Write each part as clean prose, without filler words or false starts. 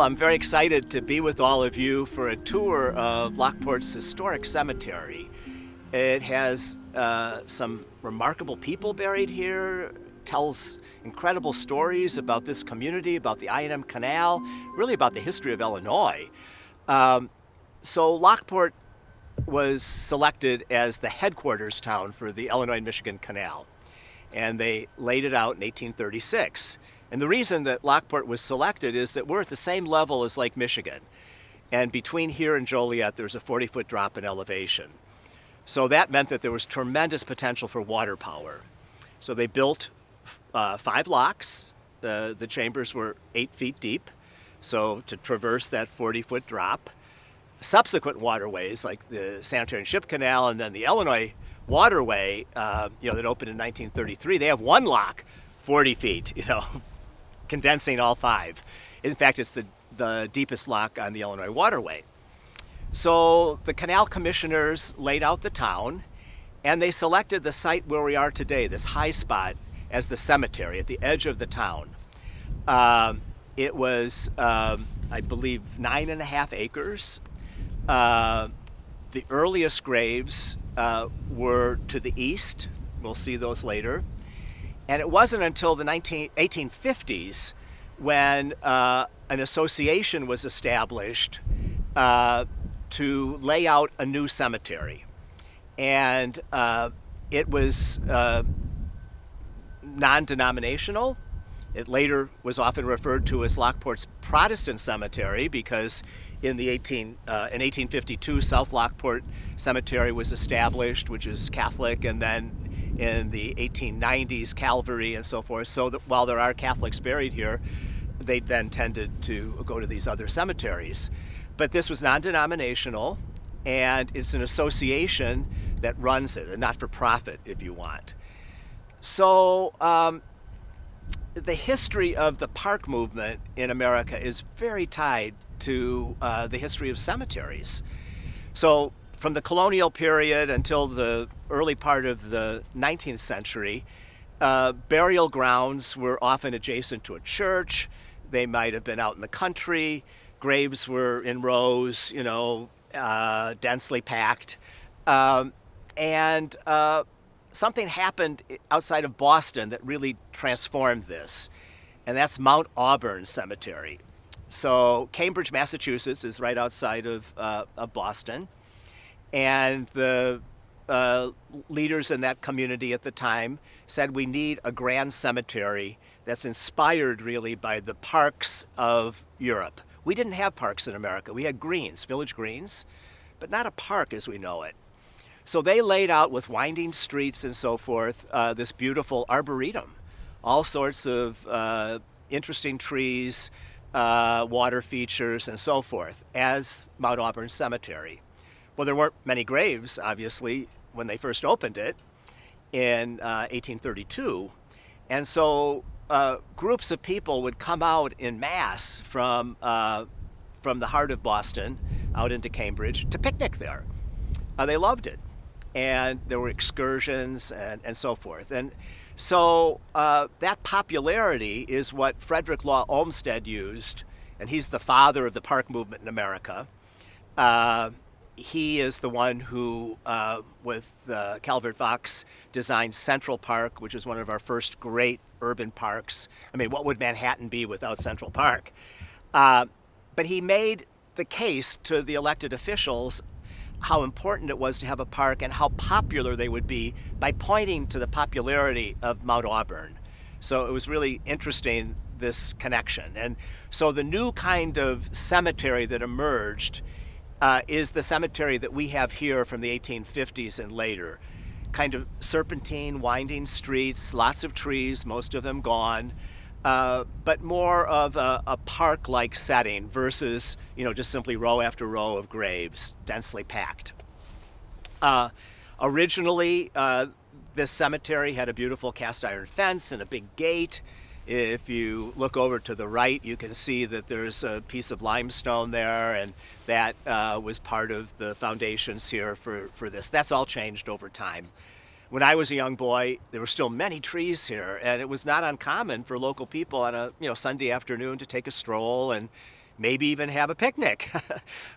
Well, I'm very excited to be with all of you for a tour of Lockport's historic cemetery. It has some remarkable people buried here, tells incredible stories about this community, about the I&M Canal, really about the history of Illinois. So Lockport was selected as the headquarters town for the Illinois and Michigan Canal, and they laid it out in 1836. And the reason that Lockport was selected is that we're at the same level as Lake Michigan. And between here and Joliet, there's a 40-foot drop in elevation. So that meant that there was tremendous potential for water power. So they built 5 locks. The chambers were 8 feet deep, so to traverse that 40-foot drop. Subsequent waterways, like the Sanitary and Ship Canal and then the Illinois Waterway, that opened in 1933, they have 1 lock, 40 feet, condensing all 5. In fact, it's the deepest lock on the Illinois Waterway. So the canal commissioners laid out the town, and they selected the site where we are today, this high spot, as the cemetery at the edge of the town. It was, I believe, 9.5 acres. The earliest graves were to the east. We'll see those later. And it wasn't until the 1850s when an association was established to lay out a new cemetery. And it was non-denominational. It later was often referred to as Lockport's Protestant Cemetery because in 1852, South Lockport Cemetery was established, which is Catholic, and then in the 1890s, Calvary and so forth. So that while there are Catholics buried here, they then tended to go to these other cemeteries. But this was non-denominational, and it's an association that runs it, a not-for-profit, if you want. So the history of the park movement in America is very tied to the history of cemeteries. So from the colonial period until the early part of the 19th century, burial grounds were often adjacent to a church. They might have been out in the country. Graves were in rows, densely packed. And something happened outside of Boston that really transformed this, and that's Mount Auburn Cemetery. So Cambridge, Massachusetts is right outside of Boston, and the leaders in that community at the time said we need a grand cemetery that's inspired really by the parks of Europe. We didn't have parks in America. We had greens, village greens, but not a park as we know it. So they laid out with winding streets and so forth this beautiful arboretum, all sorts of interesting trees, water features, and so forth, as Mount Auburn Cemetery. Well, there weren't many graves, obviously, when they first opened it in 1832. And so groups of people would come out in mass from the heart of Boston out into Cambridge to picnic there. They loved it. And there were excursions and so forth. And so that popularity is what Frederick Law Olmsted used, and he's the father of the park movement in America. He is the one who, with Calvert Vaux, designed Central Park, which is one of our first great urban parks. I mean, what would Manhattan be without Central Park? But he made the case to the elected officials how important it was to have a park and how popular they would be by pointing to the popularity of Mount Auburn. So it was really interesting, this connection. And so the new kind of cemetery that emerged is the cemetery that we have here from the 1850s and later. Kind of serpentine, winding streets, lots of trees, most of them gone, but more of a park-like setting versus, just simply row after row of graves, densely packed. Originally, this cemetery had a beautiful cast iron fence and a big gate. If you look over to the right, you can see that there's a piece of limestone there, and that was part of the foundations here for this. That's all changed over time. When I was a young boy, there were still many trees here, and it was not uncommon for local people on a Sunday afternoon to take a stroll and maybe even have a picnic.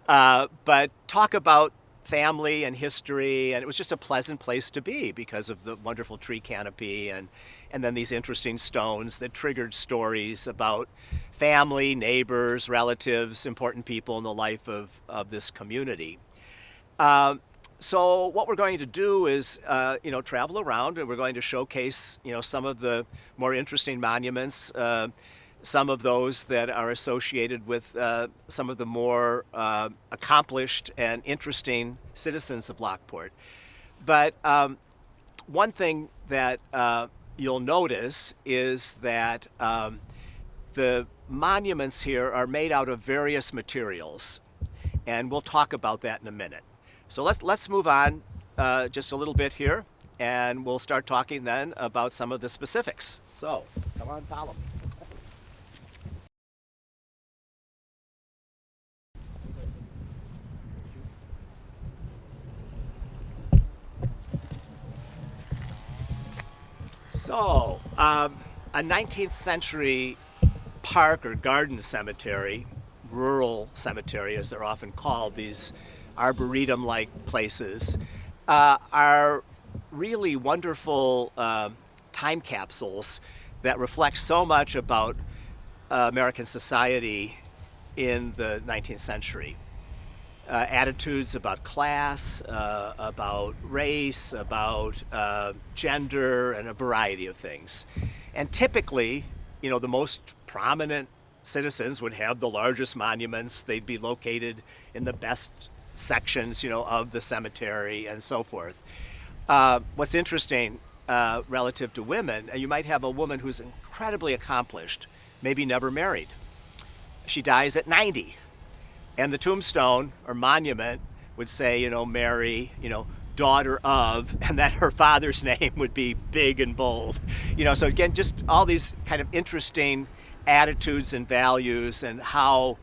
But talk about family and history, and it was just a pleasant place to be because of the wonderful tree canopy and then these interesting stones that triggered stories about family, neighbors, relatives, important people in the life of this community. So what we're going to do is, travel around, and we're going to showcase, some of the more interesting monuments, some of those that are associated with some of the more accomplished and interesting citizens of Lockport. But one thing that you'll notice is that the monuments here are made out of various materials, and we'll talk about that in a minute. So let's move on just a little bit here, and we'll start talking then about some of the specifics. So come on, follow me. So, a 19th century park or garden cemetery, rural cemetery as they're often called, these arboretum-like places, are really wonderful time capsules that reflect so much about American society in the 19th century. Attitudes about class, about race, about gender, and a variety of things. And typically, the most prominent citizens would have the largest monuments. They'd be located in the best sections, of the cemetery and so forth. What's interesting relative to women, you might have a woman who's incredibly accomplished, maybe never married. She dies at 90. And the tombstone or monument would say, Mary, daughter of, and that her father's name would be big and bold. So again, just all these kind of interesting attitudes and values and how,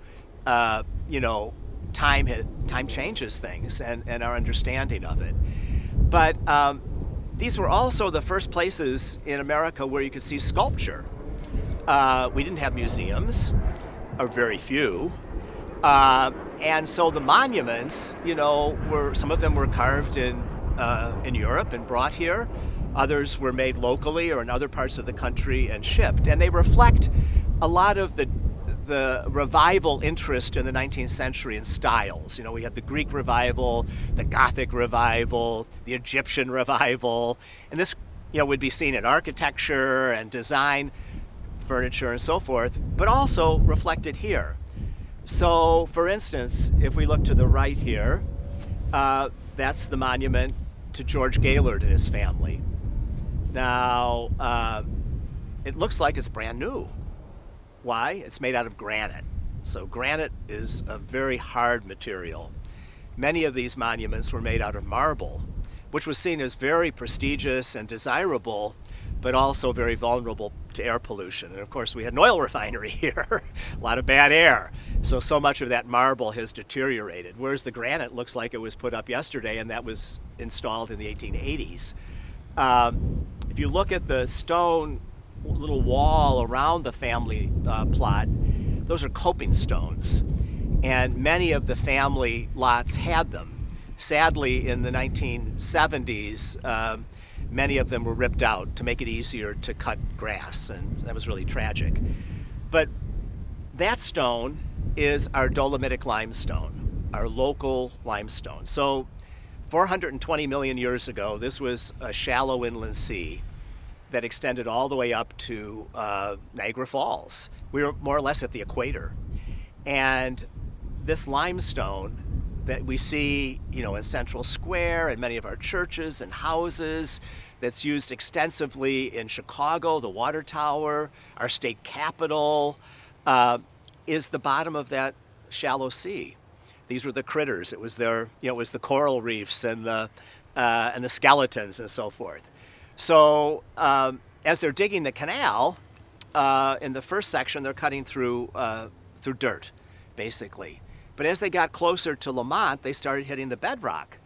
time changes things and our understanding of it. But these were also the first places in America where you could see sculpture. We didn't have museums, or very few. And so the monuments, some of them were carved in Europe and brought here. Others were made locally or in other parts of the country and shipped. And they reflect a lot of the revival interest in the 19th century in styles. We had the Greek revival, the Gothic revival, the Egyptian revival. And this, would be seen in architecture and design, furniture and so forth, but also reflected here. So, for instance, if we look to the right here, that's the monument to George Gaylord and his family. Now, it looks like it's brand new. Why? It's made out of granite. So granite is a very hard material. Many of these monuments were made out of marble, which was seen as very prestigious and desirable, but also very vulnerable to air pollution. And of course, we had an oil refinery here, a lot of bad air. So much of that marble has deteriorated, whereas the granite looks like it was put up yesterday, and that was installed in the 1880s. If you look at the stone little wall around the family plot, those are coping stones. And many of the family lots had them. Sadly, in the 1970s, many of them were ripped out to make it easier to cut grass, and that was really tragic. But that stone is our dolomitic limestone, our local limestone. So 420 million years ago, this was a shallow inland sea that extended all the way up to Niagara Falls. We were more or less at the equator. And this limestone that we see, in Central Square and many of our churches and houses, that's used extensively in Chicago, the Water Tower, our state capitol, is the bottom of that shallow sea. These were the critters. It was it was the coral reefs and the skeletons and so forth. So as they're digging the canal, in the first section, they're cutting through dirt, basically. But as they got closer to Lamont, they started hitting the bedrock.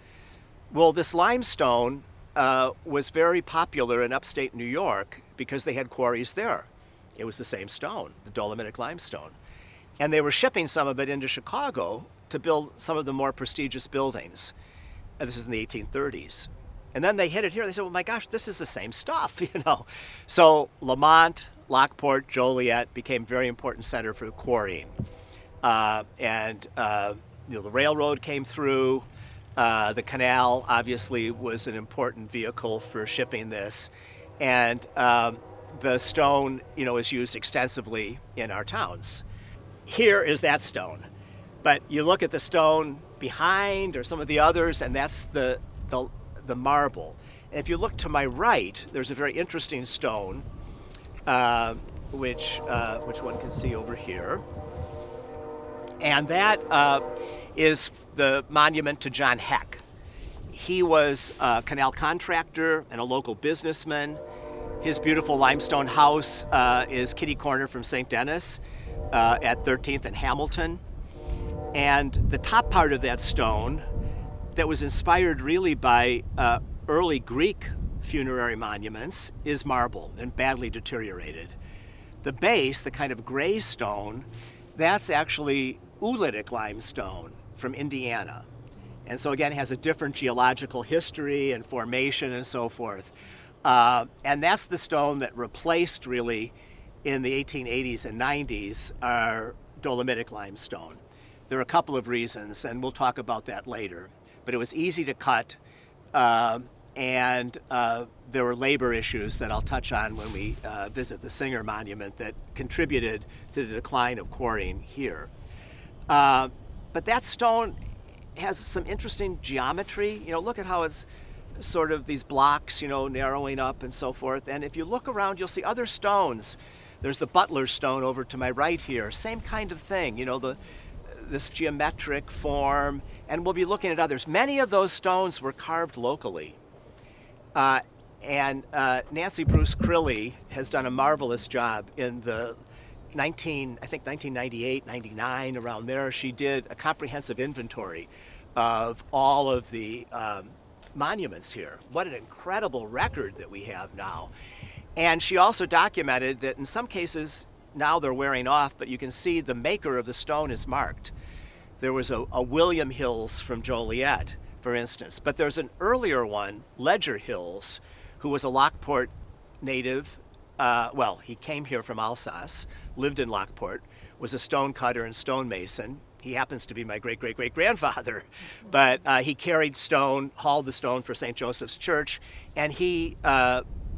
Well, this limestone was very popular in upstate New York because they had quarries there. It was the same stone, the dolomitic limestone. And they were shipping some of it into Chicago to build some of the more prestigious buildings. And this is in the 1830s. And then they hit it here. They said, well, my gosh, this is the same stuff, you know. So Lamont, Lockport, Joliet became a very important center for quarrying. You know, the railroad came through. The canal obviously was an important vehicle for shipping this. And the stone, you know, is used extensively in our towns. Here is that stone. But you look at the stone behind or some of the others, and that's the marble. And if you look to my right, there's a very interesting stone, which one can see over here. And that is the monument to John Heck. He was a canal contractor and a local businessman. His beautiful limestone house is kitty corner from St. Denis at 13th and Hamilton. And the top part of that stone, that was inspired really by early Greek funerary monuments, is marble and badly deteriorated. The base, the kind of gray stone, that's actually oolitic limestone from Indiana. And so again, it has a different geological history and formation and so forth. And that's the stone that replaced really in the 1880s and 90s our dolomitic limestone. There are a couple of reasons, and we'll talk about that later. But it was easy to cut, and there were labor issues that I'll touch on when we visit the Singer Monument that contributed to the decline of quarrying here. But that stone has some interesting geometry. You know, look at how it's sort of these blocks, you know, narrowing up and so forth. And if you look around, you'll see other stones. There's the Butler stone over to my right here. Same kind of thing, you know, this geometric form, and we'll be looking at others. Many of those stones were carved locally. Nancy Bruce Crilly has done a marvelous job in the 1998, 99, around there. She did a comprehensive inventory of all of the monuments here. What an incredible record that we have now. And she also documented that in some cases, now they're wearing off, but you can see the maker of the stone is marked. There was a William Hills from Joliet, for instance, but there's an earlier one, Ledger Hills, who was a Lockport native. Well, he came here from Alsace, lived in Lockport, was a stone cutter and stonemason. He happens to be my great-great-great-grandfather, but he carried stone, hauled the stone for St. Joseph's Church, and he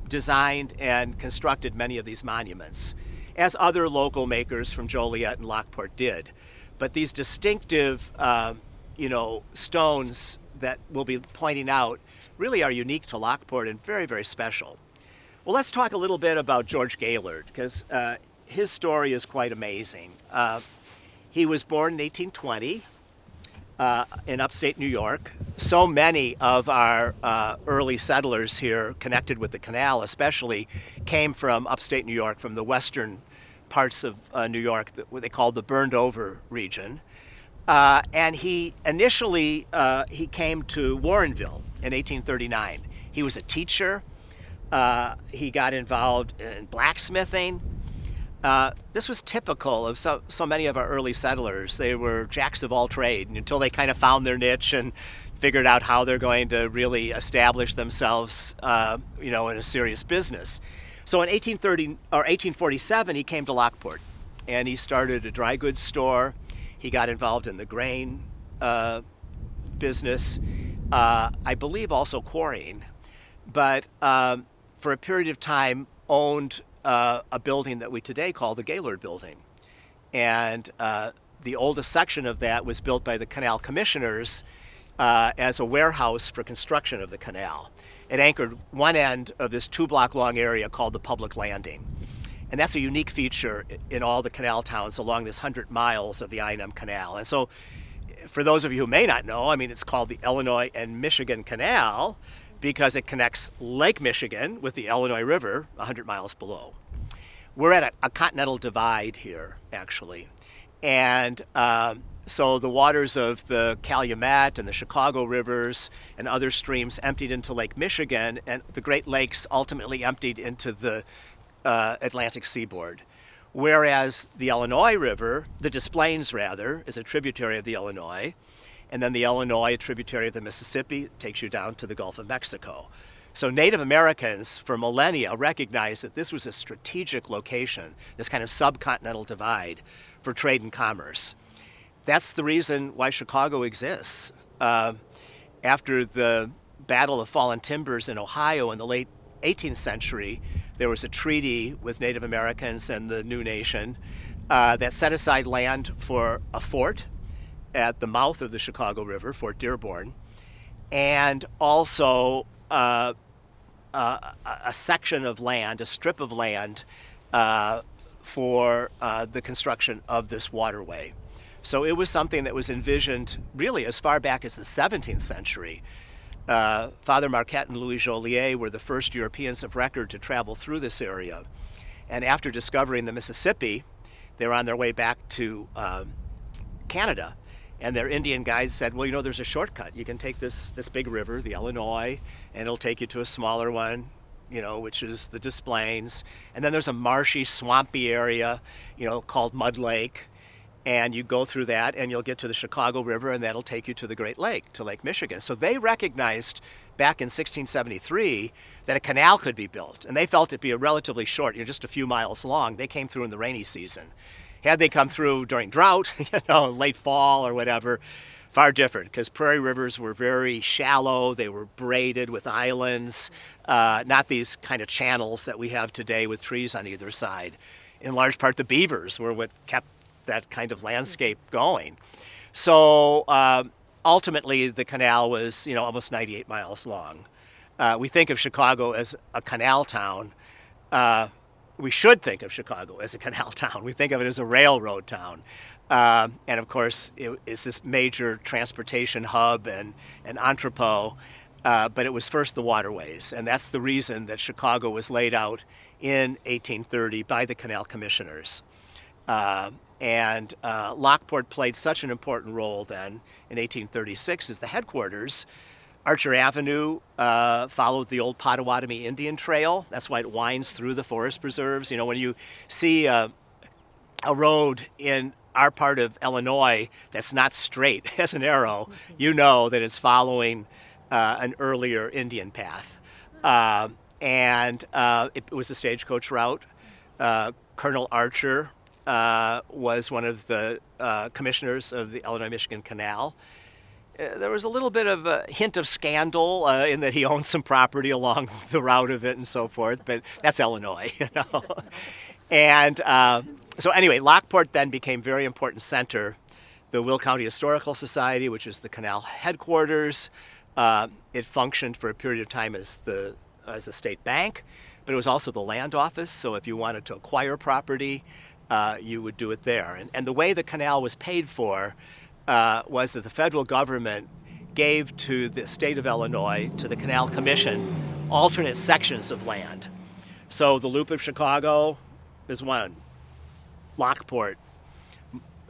designed and constructed many of these monuments, as other local makers from Joliet and Lockport did. But these distinctive, you know, stones that we'll be pointing out really are unique to Lockport and very, very special. Well, let's talk a little bit about George Gaylord, because his story is quite amazing. He was born in 1820 in upstate New York. So many of our early settlers here, connected with the canal especially, came from upstate New York, from the western parts of New York, what they called the burned over region. And he initially, he came to Warrenville in 1839. He was a teacher. He got involved in blacksmithing. This was typical of so many of our early settlers. They were jacks of all trade until they kind of found their niche and figured out how they're going to really establish themselves, you know, in a serious business. So in 1847, he came to Lockport, and he started a dry goods store. He got involved in the grain business, I believe also quarrying, but for a period of time owned a building that we today call the Gaylord Building. And the oldest section of that was built by the canal commissioners as a warehouse for construction of the canal. It anchored one end of this 2-block long area called the Public Landing. And that's a unique feature in all the canal towns along this 100 miles of the I&M Canal. And so for those of you who may not know, I mean, it's called the Illinois and Michigan Canal because it connects Lake Michigan with the Illinois River 100 miles below. We're at a continental divide here, actually. And so the waters of the Calumet and the Chicago rivers and other streams emptied into Lake Michigan, and the Great Lakes ultimately emptied into the Atlantic seaboard. Whereas the Illinois River, the Des Plaines rather, is a tributary of the Illinois, and then the Illinois, a tributary of the Mississippi, takes you down to the Gulf of Mexico. So Native Americans for millennia recognized that this was a strategic location, this kind of subcontinental divide for trade and commerce. That's the reason why Chicago exists. After the Battle of Fallen Timbers in Ohio in the late 18th century, there was a treaty with Native Americans and the new nation that set aside land for a fort at the mouth of the Chicago River, Fort Dearborn, and also a section of land, a strip of land for the construction of this waterway. So it was something that was envisioned really as far back as the 17th century. Father Marquette and Louis Joliet were the first Europeans of record to travel through this area. And after discovering the Mississippi, they were on their way back to Canada. And their Indian guides said, well, you know, there's a shortcut. You can take this big river, the Illinois, and it'll take you to a smaller one, you know, which is the Des Plaines. And then there's a marshy, swampy area, you know, called Mud Lake. And you go through that and you'll get to the Chicago River, and that'll take you to the Great Lake, to Lake Michigan. So they recognized back in 1673 that a canal could be built. And they felt it'd be a relatively short, you know, just a few miles long. They came through in the rainy season. Had they come through during drought, you know, late fall or whatever, far different, because prairie rivers were very shallow. They were braided with islands, not these kind of channels that we have today with trees on either side. In large part, the beavers were what kept that kind of landscape going. So ultimately, the canal was, you know, almost 98 miles long. We think of Chicago as a canal town. We should think of Chicago as a canal town. We think of it as a railroad town. And of course, it is this major transportation hub and entrepot, but it was first the waterways. And that's the reason that Chicago was laid out in 1830 by the canal commissioners. And Lockport played such an important role then in 1836 as the headquarters. Archer Avenue followed the old Potawatomi Indian Trail. That's why it winds through the forest preserves. You know, when you see a road in our part of Illinois that's not straight as an arrow, you know that it's following an earlier Indian path. And it was a stagecoach route. Colonel Archer was one of the commissioners of the Illinois-Michigan Canal. There was a little bit of a hint of scandal in that he owned some property along the route of it and so forth, but that's Illinois, you know. And so anyway, Lockport then became a very important center. The Will County Historical Society, which is the canal headquarters, it functioned for a period of time as a state bank, but it was also the land office. So if you wanted to acquire property, you would do it there. And the way the canal was paid for was that the federal government gave to the state of Illinois, to the Canal Commission, alternate sections of land. So the Loop of Chicago is one, Lockport,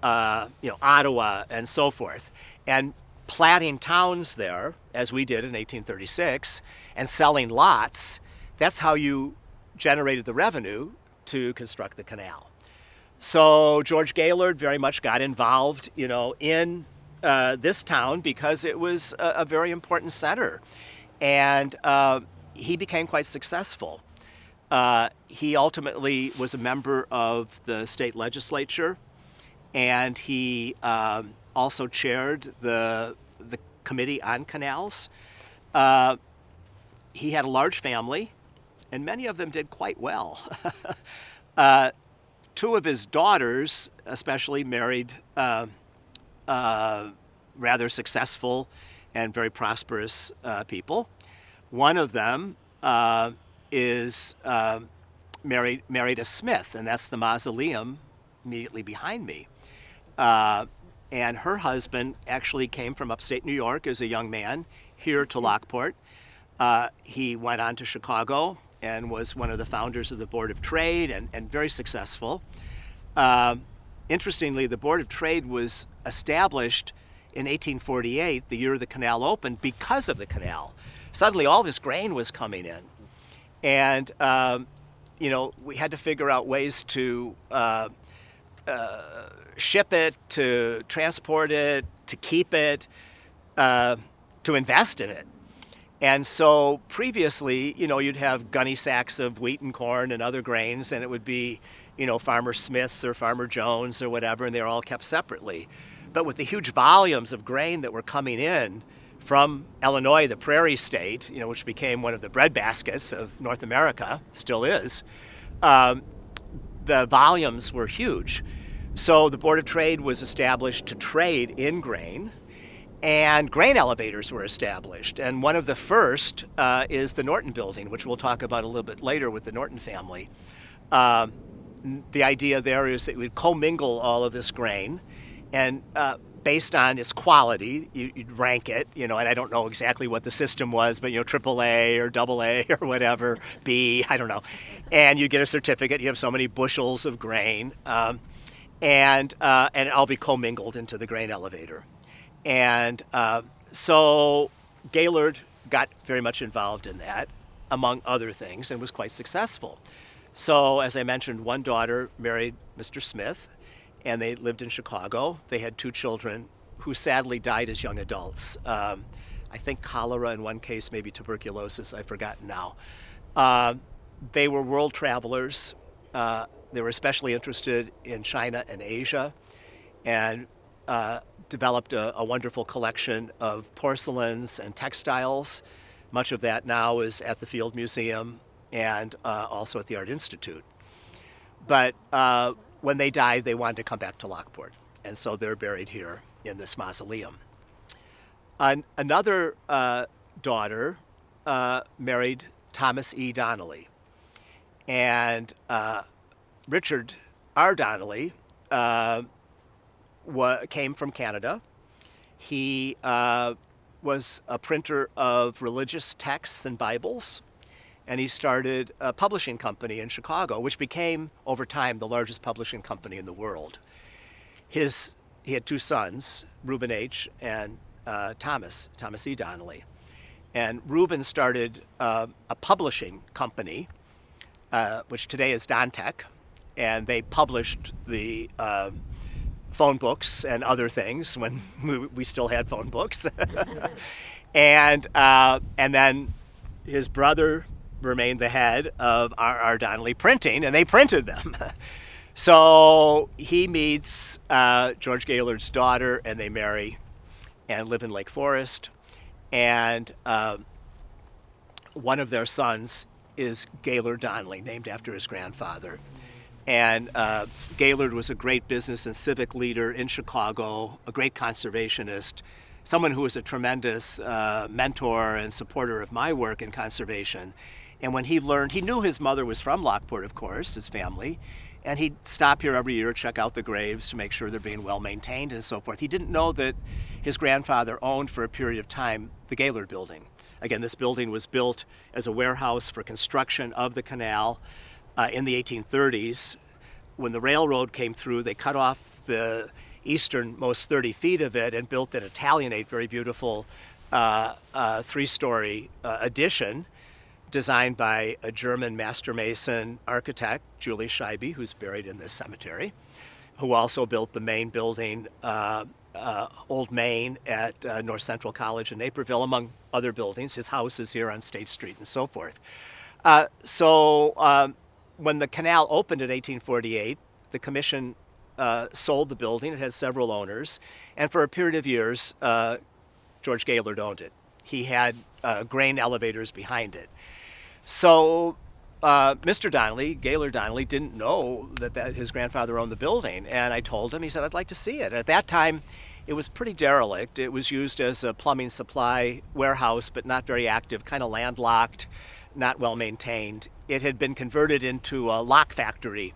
Ottawa, and so forth. And platting towns there, as we did in 1836, and selling lots, that's how you generated the revenue to construct the canal. So George Gaylord very much got involved, you know, in this town because it was a very important center, and he became quite successful. He ultimately was a member of the state legislature, and he also chaired the committee on canals. He had a large family, and many of them did quite well. Two of his daughters, especially, married rather successful and very prosperous people. One of them is married a Smith, and that's the mausoleum immediately behind me. And her husband actually came from upstate New York as a young man here to Lockport. He went on to Chicago and was one of the founders of the Board of Trade and very successful. Interestingly, the Board of Trade was established in 1848, the year the canal opened, because of the canal. Suddenly all this grain was coming in. And we had to figure out ways to ship it, to transport it, to keep it, to invest in it. And so previously, you'd have gunny sacks of wheat and corn and other grains, and it would be, Farmer Smith's or Farmer Jones or whatever, and they were all kept separately. But with the huge volumes of grain that were coming in from Illinois, the prairie state, which became one of the breadbaskets of North America, still is, the volumes were huge. So the Board of Trade was established to trade in grain, and grain elevators were established. And one of the first is the Norton Building, which we'll talk about a little bit later with the Norton family. The idea there is that we would commingle all of this grain, and based on its quality, you'd rank it, and I don't know exactly what the system was, but, AAA or AA or whatever, B, I don't know. And you get a certificate, you have so many bushels of grain, and it'll be commingled into the grain elevator. And so Gaylord got very much involved in that, among other things, and was quite successful. So, as I mentioned, one daughter married Mr. Smith, and they lived in Chicago. They had 2 children who sadly died as young adults. I think cholera in one case, maybe tuberculosis, I've forgotten now. They were world travelers. They were especially interested in China and Asia, and developed a wonderful collection of porcelains and textiles. Much of that now is at the Field Museum and also at the Art Institute. But when they died, they wanted to come back to Lockport, and so they're buried here in this mausoleum. Another daughter married Thomas E. Donnelly, and Richard R. Donnelly came from Canada. He was a printer of religious texts and Bibles, and he started a publishing company in Chicago, which became, over time, the largest publishing company in the world. He had 2 sons, Reuben H. and Thomas E. Donnelly. And Reuben started a publishing company, which today is Dontech, and they published the phone books and other things when we still had phone books. and then his brother remained the head of R.R. Donnelly Printing, and they printed them. So he meets George Gaylord's daughter, and they marry and live in Lake Forest. And one of their sons is Gaylord Donnelly, named after his grandfather. And Gaylord was a great business and civic leader in Chicago, a great conservationist, someone who was a tremendous mentor and supporter of my work in conservation. And when he knew his mother was from Lockport, of course, his family, and he'd stop here every year, check out the graves to make sure they're being well maintained and so forth. He didn't know that his grandfather owned for a period of time the Gaylord Building. Again, this building was built as a warehouse for construction of the canal in the 1830s. When the railroad came through, they cut off the easternmost 30 feet of it and built an Italianate, very beautiful 3-story addition designed by a German master mason architect, Julius Scheibe, who's buried in this cemetery, who also built the main building, Old Main at North Central College in Naperville, among other buildings. His house is here on State Street and so forth. When the canal opened in 1848, the commission sold the building. It had several owners, and for a period of years, George Gaylord owned it. He had grain elevators behind it. So Mr. Donnelly, Gaylord Donnelly, didn't know that his grandfather owned the building, and I told him. He said, I'd like to see it. At that time, it was pretty derelict. It was used as a plumbing supply warehouse, but not very active, kind of landlocked, not well maintained. It had been converted into a lock factory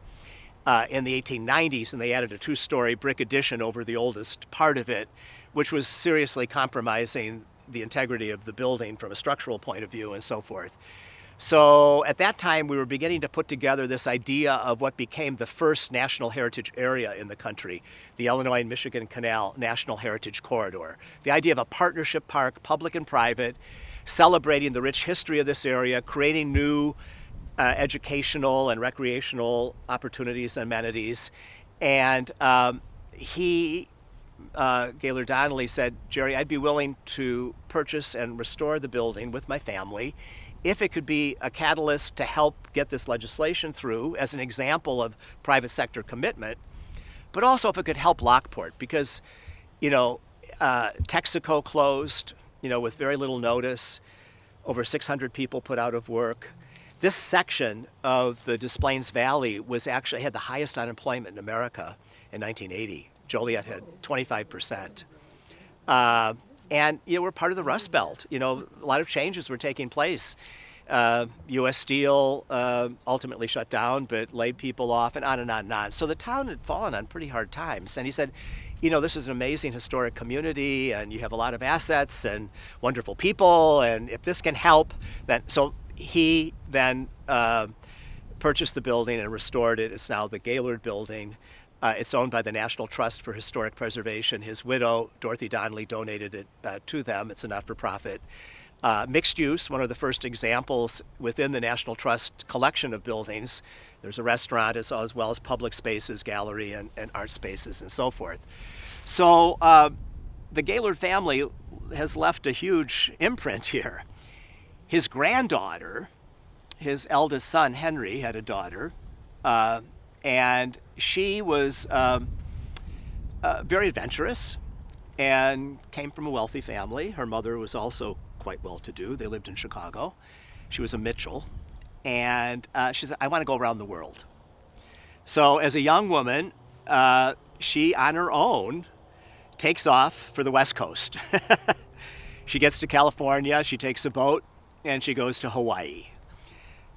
in the 1890s, and they added a 2-story brick addition over the oldest part of it, which was seriously compromising the integrity of the building from a structural point of view and so forth. So at that time, we were beginning to put together this idea of what became the first National Heritage Area in the country, the Illinois and Michigan Canal National Heritage Corridor. The idea of a partnership park, public and private, celebrating the rich history of this area, creating new educational and recreational opportunities and amenities. And Gaylord Donnelly said, Jerry, I'd be willing to purchase and restore the building with my family if it could be a catalyst to help get this legislation through as an example of private sector commitment, but also if it could help Lockport, because, Texaco closed, with very little notice, over 600 people put out of work. This section of the Des Plaines Valley had the highest unemployment in America in 1980. Joliet had 25%. And we're part of the Rust Belt. A lot of changes were taking place. U.S. Steel ultimately shut down, but laid people off, and on and on and on. So the town had fallen on pretty hard times. And he said, this is an amazing historic community, and you have a lot of assets and wonderful people, and if this can help, then... So he then purchased the building and restored it. It's now the Gaylord Building. It's owned by the National Trust for Historic Preservation. His widow, Dorothy Donnelly, donated it to them. It's a not-for-profit. Mixed use, one of the first examples within the National Trust collection of buildings. There's a restaurant as well as public spaces, gallery, and art spaces, and so forth. So the Gaylord family has left a huge imprint here. His granddaughter, his eldest son, Henry, had a daughter, and she was very adventurous and came from a wealthy family. Her mother was also quite well-to-do. They lived in Chicago. She was a Mitchell, and she said, I want to go around the world. So as a young woman, she, on her own, takes off for the West Coast. She gets to California, she takes a boat, and she goes to Hawaii.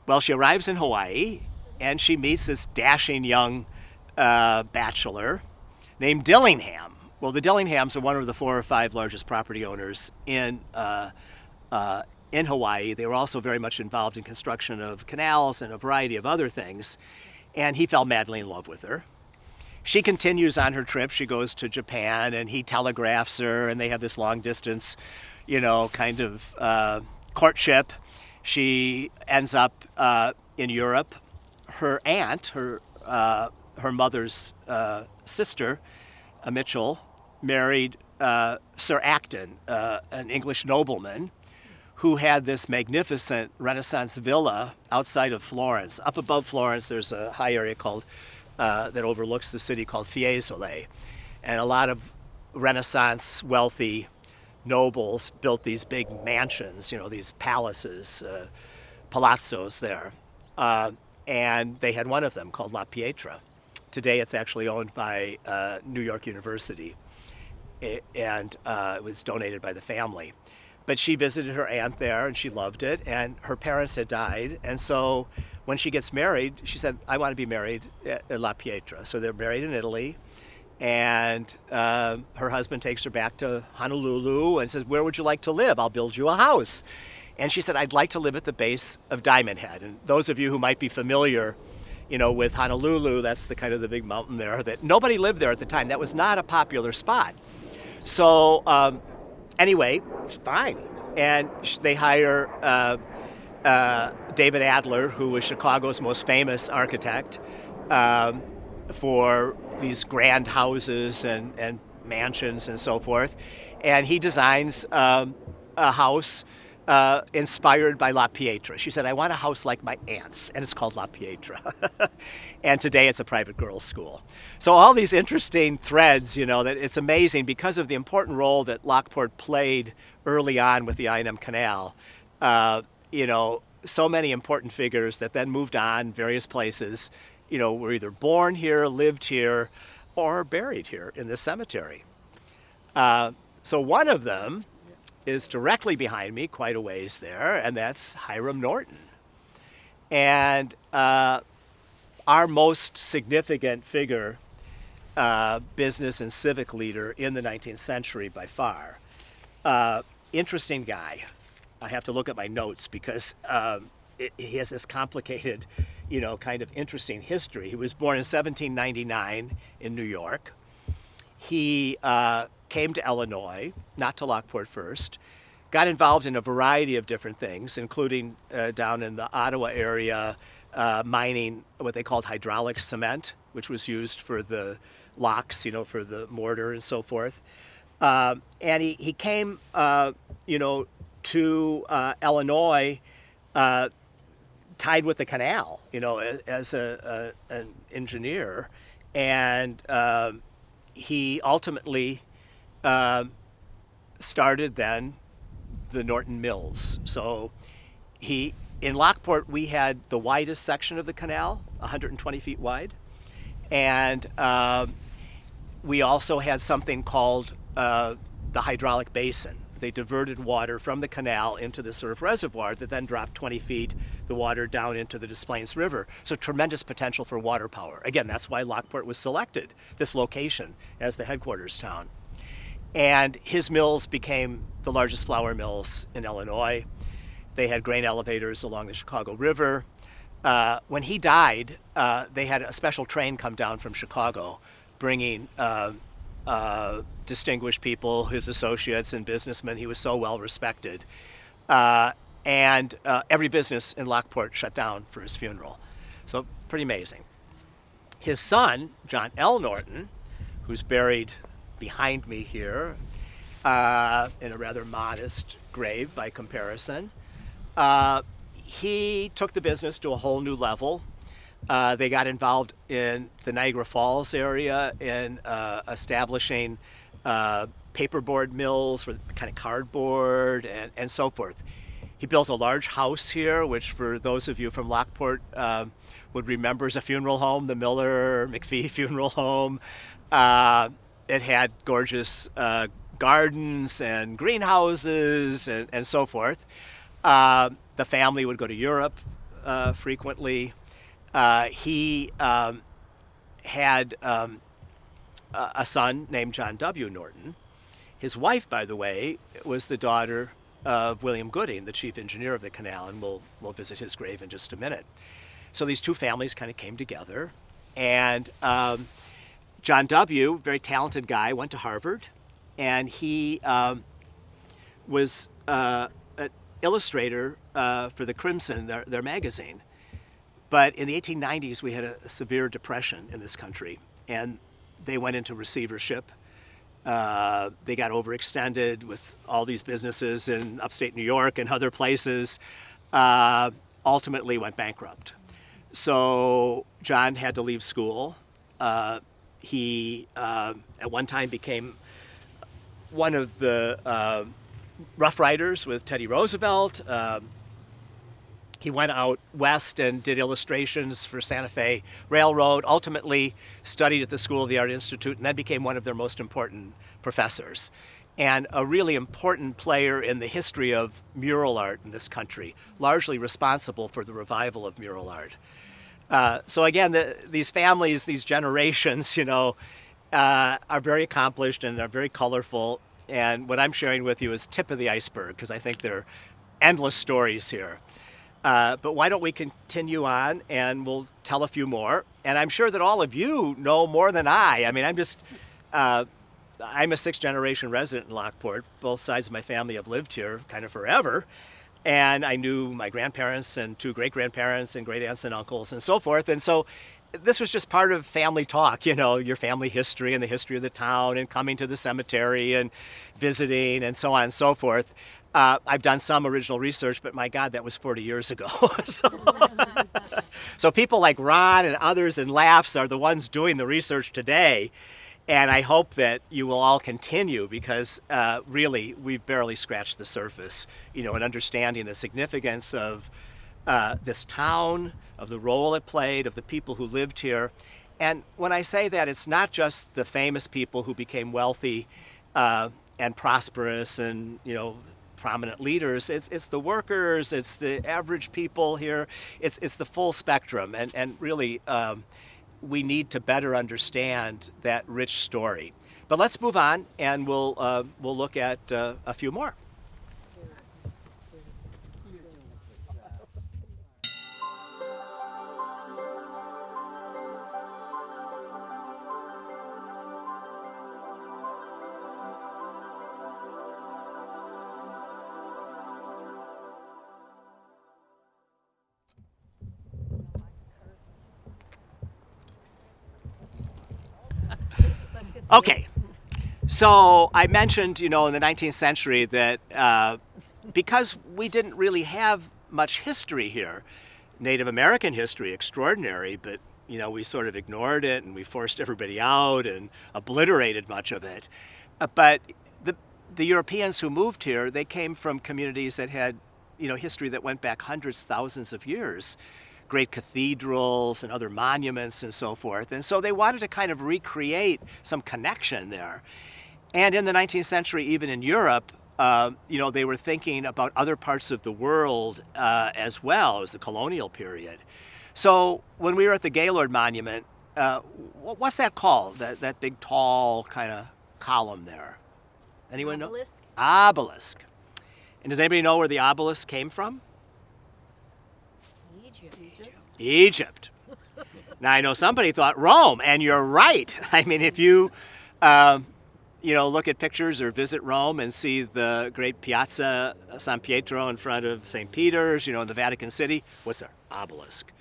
Well, she arrives in Hawaii, and she meets this dashing young bachelor named Dillingham. Well, the Dillinghams are one of the 4 or 5 largest property owners in Hawaii. They were also very much involved in construction of canals and a variety of other things, and he fell madly in love with her. She continues on her trip. She goes to Japan, and he telegraphs her, and they have this long-distance, kind of courtship. She ends up in Europe. Her aunt, her mother's sister, a Mitchell, married Sir Acton, an English nobleman, who had this magnificent Renaissance villa outside of Florence. Up above Florence, there's a high area called that overlooks the city called Fiesole, and a lot of Renaissance wealthy nobles built these big mansions, these palaces, palazzos there. And they had one of them called La Pietra. Today it's actually owned by New York University, and it was donated by the family. But she visited her aunt there, and she loved it, and her parents had died, and so when she gets married, she said, I want to be married at La Pietra. So they're married in Italy, and her husband takes her back to Honolulu and says, where would you like to live? I'll build you a house. And she said, I'd like to live at the base of Diamond Head. And those of you who might be familiar, with Honolulu, that's the kind of the big mountain there, that nobody lived there at the time. That was not a popular spot. So anyway, fine. And they hire David Adler, who was Chicago's most famous architect, for these grand houses and mansions and so forth. And he designs a house inspired by La Pietra. She said, I want a house like my aunt's, and it's called La Pietra. And today it's a private girls' school. So all these interesting threads, that it's amazing because of the important role that Lockport played early on with the I&M Canal. So many important figures that then moved on various places, were either born here, lived here, or buried here in this cemetery. So one of them is directly behind me, quite a ways there, and that's Hiram Norton. And our most significant figure, business and civic leader in the 19th century by far. Interesting guy. I have to look at my notes because he has this complicated, kind of interesting history. He was born in 1799 in New York. He came to Illinois, not to Lockport first, got involved in a variety of different things, including down in the Ottawa area, mining what they called hydraulic cement, which was used for the locks, for the mortar and so forth. And he came, to Illinois tied with the canal, as an engineer. And he ultimately started then the Norton Mills. So in Lockport, we had the widest section of the canal, 120 feet wide. And we also had something called the hydraulic basin. They diverted water from the canal into this sort of reservoir that then dropped 20 feet, the water down into the Des Plaines River. So tremendous potential for water power. Again, that's why Lockport was selected, this location, as the headquarters town. And his mills became the largest flour mills in Illinois. They had grain elevators along the Chicago River. When he died, they had a special train come down from Chicago, bringing distinguished people, his associates and businessmen. He was so well respected. And every business in Lockport shut down for his funeral. So pretty amazing. His son, John L. Norton, who's buried behind me here in a rather modest grave by comparison, he took the business to a whole new level. They got involved in the Niagara Falls area in establishing paperboard mills for kind of cardboard and so forth. He built a large house here, which for those of you from Lockport would remember as a funeral home, the Miller McPhee Funeral Home. It had gorgeous gardens and greenhouses and so forth. The family would go to Europe frequently. He had a son named John W. Norton. His wife, by the way, was the daughter of William Gooding, the chief engineer of the canal, and we'll visit his grave in just a minute. So these two families kind of came together, and John W., very talented guy, went to Harvard, and he was an illustrator for the Crimson, their magazine. But in the 1890s, we had a severe depression in this country, and they went into receivership. They got overextended with all these businesses in upstate New York and other places, ultimately went bankrupt. So John had to leave school. He, at one time, became one of the Rough Riders with Teddy Roosevelt. He went out west and did illustrations for Santa Fe Railroad, ultimately studied at the School of the Art Institute, and then became one of their most important professors, and a really important player in the history of mural art in this country, largely responsible for the revival of mural art. So again, these families, these generations, are very accomplished and are very colorful, and what I'm sharing with you is tip of the iceberg, because I think there are endless stories here. But why don't we continue on, and we'll tell a few more. And I'm sure that all of you know more than I. I mean, I'm a sixth-generation resident in Lockport. Both sides of my family have lived here kind of forever. And I knew my grandparents and two great-grandparents and great-aunts and uncles and so forth. And so this was just part of family talk, your family history and the history of the town and coming to the cemetery and visiting and so on and so forth. I've done some original research, but my God, that was 40 years ago. So people like Ron and others in Laughs are the ones doing the research today. And I hope that you will all continue, because really we've barely scratched the surface, in understanding the significance of this town, of the role it played, of the people who lived here. And when I say that, it's not just the famous people who became wealthy and prosperous and, prominent leaders. It's the workers, it's the average people here, it's the full spectrum, and really we need to better understand that rich story. But let's move on, and we'll look at a few more. Okay, so I mentioned, in the 19th century that because we didn't really have much history here, Native American history, extraordinary, but we sort of ignored it and we forced everybody out and obliterated much of it. But the Europeans who moved here, they came from communities that had, history that went back hundreds, thousands of years, great cathedrals and other monuments and so forth. And so they wanted to kind of recreate some connection there. And in the 19th century, even in Europe, they were thinking about other parts of the world as well as the colonial period. So when we were at the Gaylord Monument, what's that called? That big, tall kind of column there? Anyone know? Obelisk. Obelisk. And does anybody know where the obelisk came from? Egypt. Now I know somebody thought Rome, and you're right. I mean, if you look at pictures or visit Rome and see the great Piazza San Pietro in front of St. Peter's, in the Vatican City, what's there? Obelisk.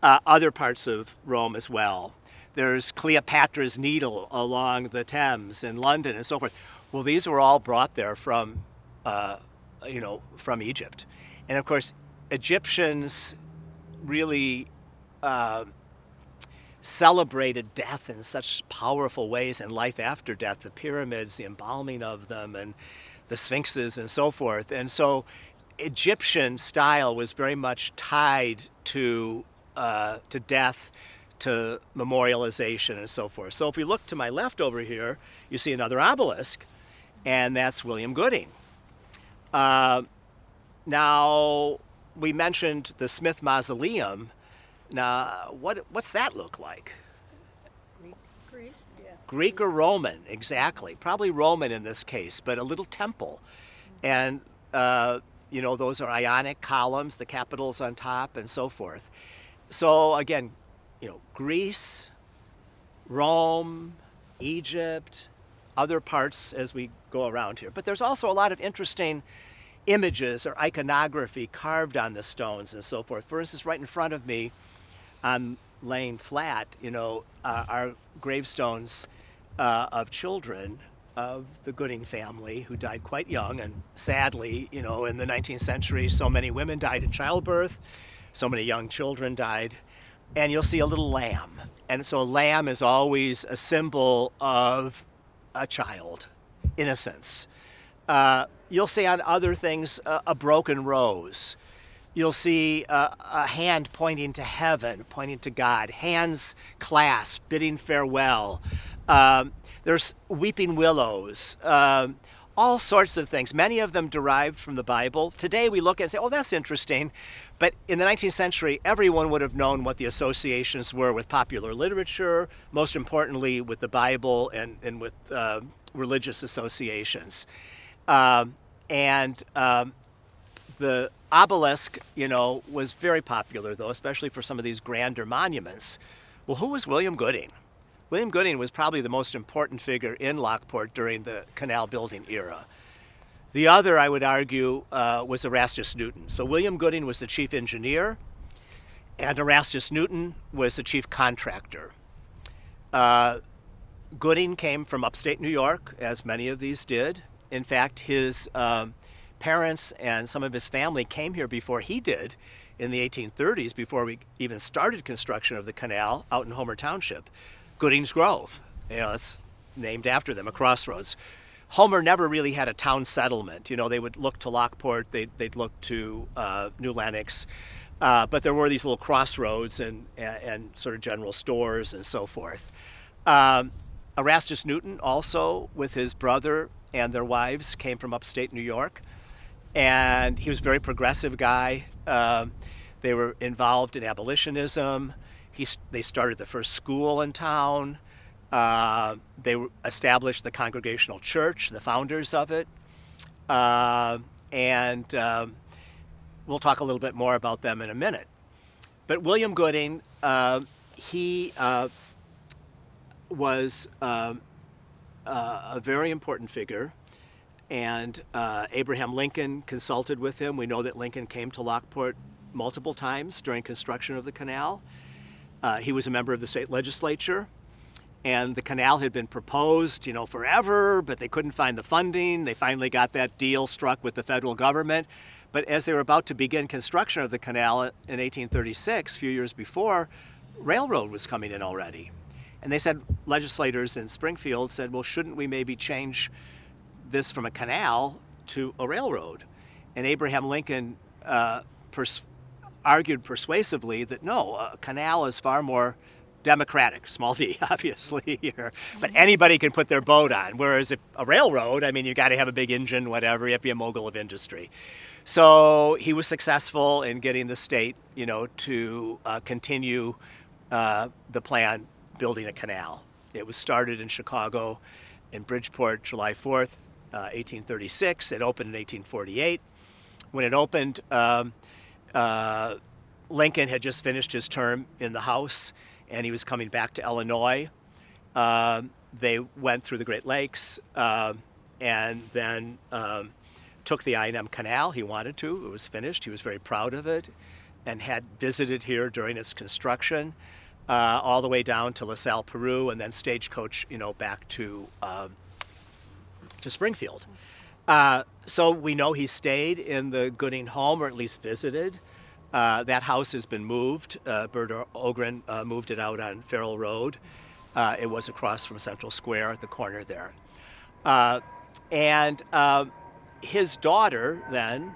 Other parts of Rome as well. There's Cleopatra's Needle along the Thames in London and so forth. Well, these were all brought there from Egypt. And of course, Egyptians really celebrated death in such powerful ways and life after death, the pyramids, the embalming of them, and the sphinxes and so forth. And so Egyptian style was very much tied to death, to memorialization and so forth. So if we look to my left over here, you see another obelisk, and that's William Gooding. Now, we mentioned the Smith Mausoleum. Now, what's that look like? Greece, yeah. Greek or Roman, exactly. Probably Roman in this case, but a little temple. And, those are Ionic columns, the capitals on top, and so forth. So, again, Greece, Rome, Egypt, other parts as we go around here. But there's also a lot of interesting images or iconography carved on the stones and so forth. For instance, right in front of me on Lane Flat, are gravestones of children of the Gooding family who died quite young. And sadly, in the 19th century, so many women died in childbirth, so many young children died. And you'll see a little lamb. And so a lamb is always a symbol of a child, innocence. You'll see on other things a broken rose. You'll see a hand pointing to heaven, pointing to God, hands clasped, bidding farewell. There's weeping willows, all sorts of things, many of them derived from the Bible. Today we look at it and say, oh, that's interesting. But in the 19th century, everyone would have known what the associations were with popular literature, most importantly with the Bible and with religious associations. The obelisk, was very popular, though, especially for some of these grander monuments. Well, who was William Gooding? William Gooding was probably the most important figure in Lockport during the canal building era. The other, I would argue, was Erastus Newton. So William Gooding was the chief engineer, and Erastus Newton was the chief contractor. Gooding came from upstate New York, as many of these did. In fact, his parents and some of his family came here before he did in the 1830s, before we even started construction of the canal out in Homer Township. Gooding's Grove, it's named after them, a crossroads. Homer never really had a town settlement. They would look to Lockport, they'd look to New Lenox, but there were these little crossroads and sort of general stores and so forth. Erastus Newton also, with his brother and their wives, came from upstate New York, and he was a very progressive guy. They were involved in abolitionism. They started the first school in town. They established the Congregational Church, the founders of it. And we'll talk a little bit more about them in a minute. But William Gooding, he was a very important figure. And Abraham Lincoln consulted with him. We know that Lincoln came to Lockport multiple times during construction of the canal. He was a member of the state legislature. and the canal had been proposed, forever, but they couldn't find the funding. They finally got that deal struck with the federal government. But as they were about to begin construction of the canal in 1836, a few years before, railroad was coming in already. And they said, legislators in Springfield said, well, shouldn't we maybe change this from a canal to a railroad? And Abraham Lincoln argued persuasively that no, a canal is far more democratic, small d, obviously, here. But anybody can put their boat on. Whereas if a railroad, you got to have a big engine, whatever. You have to be a mogul of industry. So he was successful in getting the state, to continue the plan, building a canal. It was started in Chicago, in Bridgeport, July 4th, 1836. It opened in 1848. When it opened, Lincoln had just finished his term in the House, and he was coming back to Illinois. They went through the Great Lakes and then took the I&M Canal. He wanted to. It was finished. He was very proud of it and had visited here during its construction all the way down to LaSalle, Peru, and then stagecoach, back to Springfield. So we know he stayed in the Gooding home, or at least visited. That house has been moved. Berta Ogren moved it out on Farrell Road. It was across from Central Square at the corner there. And his daughter then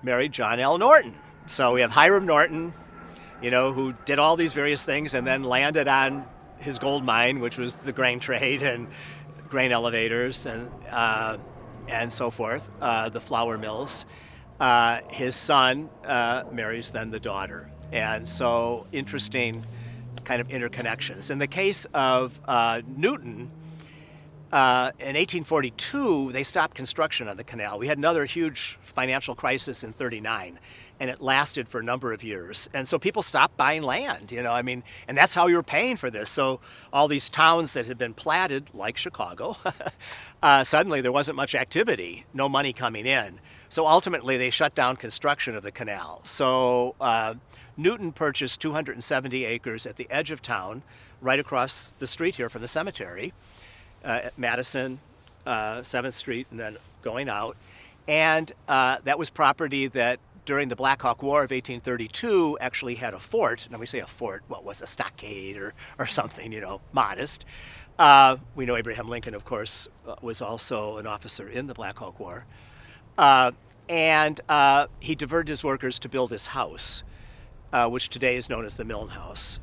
married John L. Norton. So we have Hiram Norton, who did all these various things and then landed on his gold mine, which was the grain trade and grain elevators and so forth, the flour mills. His son marries then the daughter. And so interesting kind of interconnections. In the case of Newton, in 1842, they stopped construction on the canal. We had another huge financial crisis in 39, and it lasted for a number of years. And so people stopped buying land, and that's how you were paying for this. So all these towns that had been platted, like Chicago, suddenly there wasn't much activity, no money coming in. So ultimately they shut down construction of the canal. So Newton purchased 270 acres at the edge of town, right across the street here from the cemetery, at Madison, 7th Street, and then going out. And that was property that during the Black Hawk War of 1832 actually had a fort. Now we say a fort, what was a stockade or something, modest. We know Abraham Lincoln, of course, was also an officer in the Black Hawk War. And he diverted his workers to build his house, which today is known as the Milne House.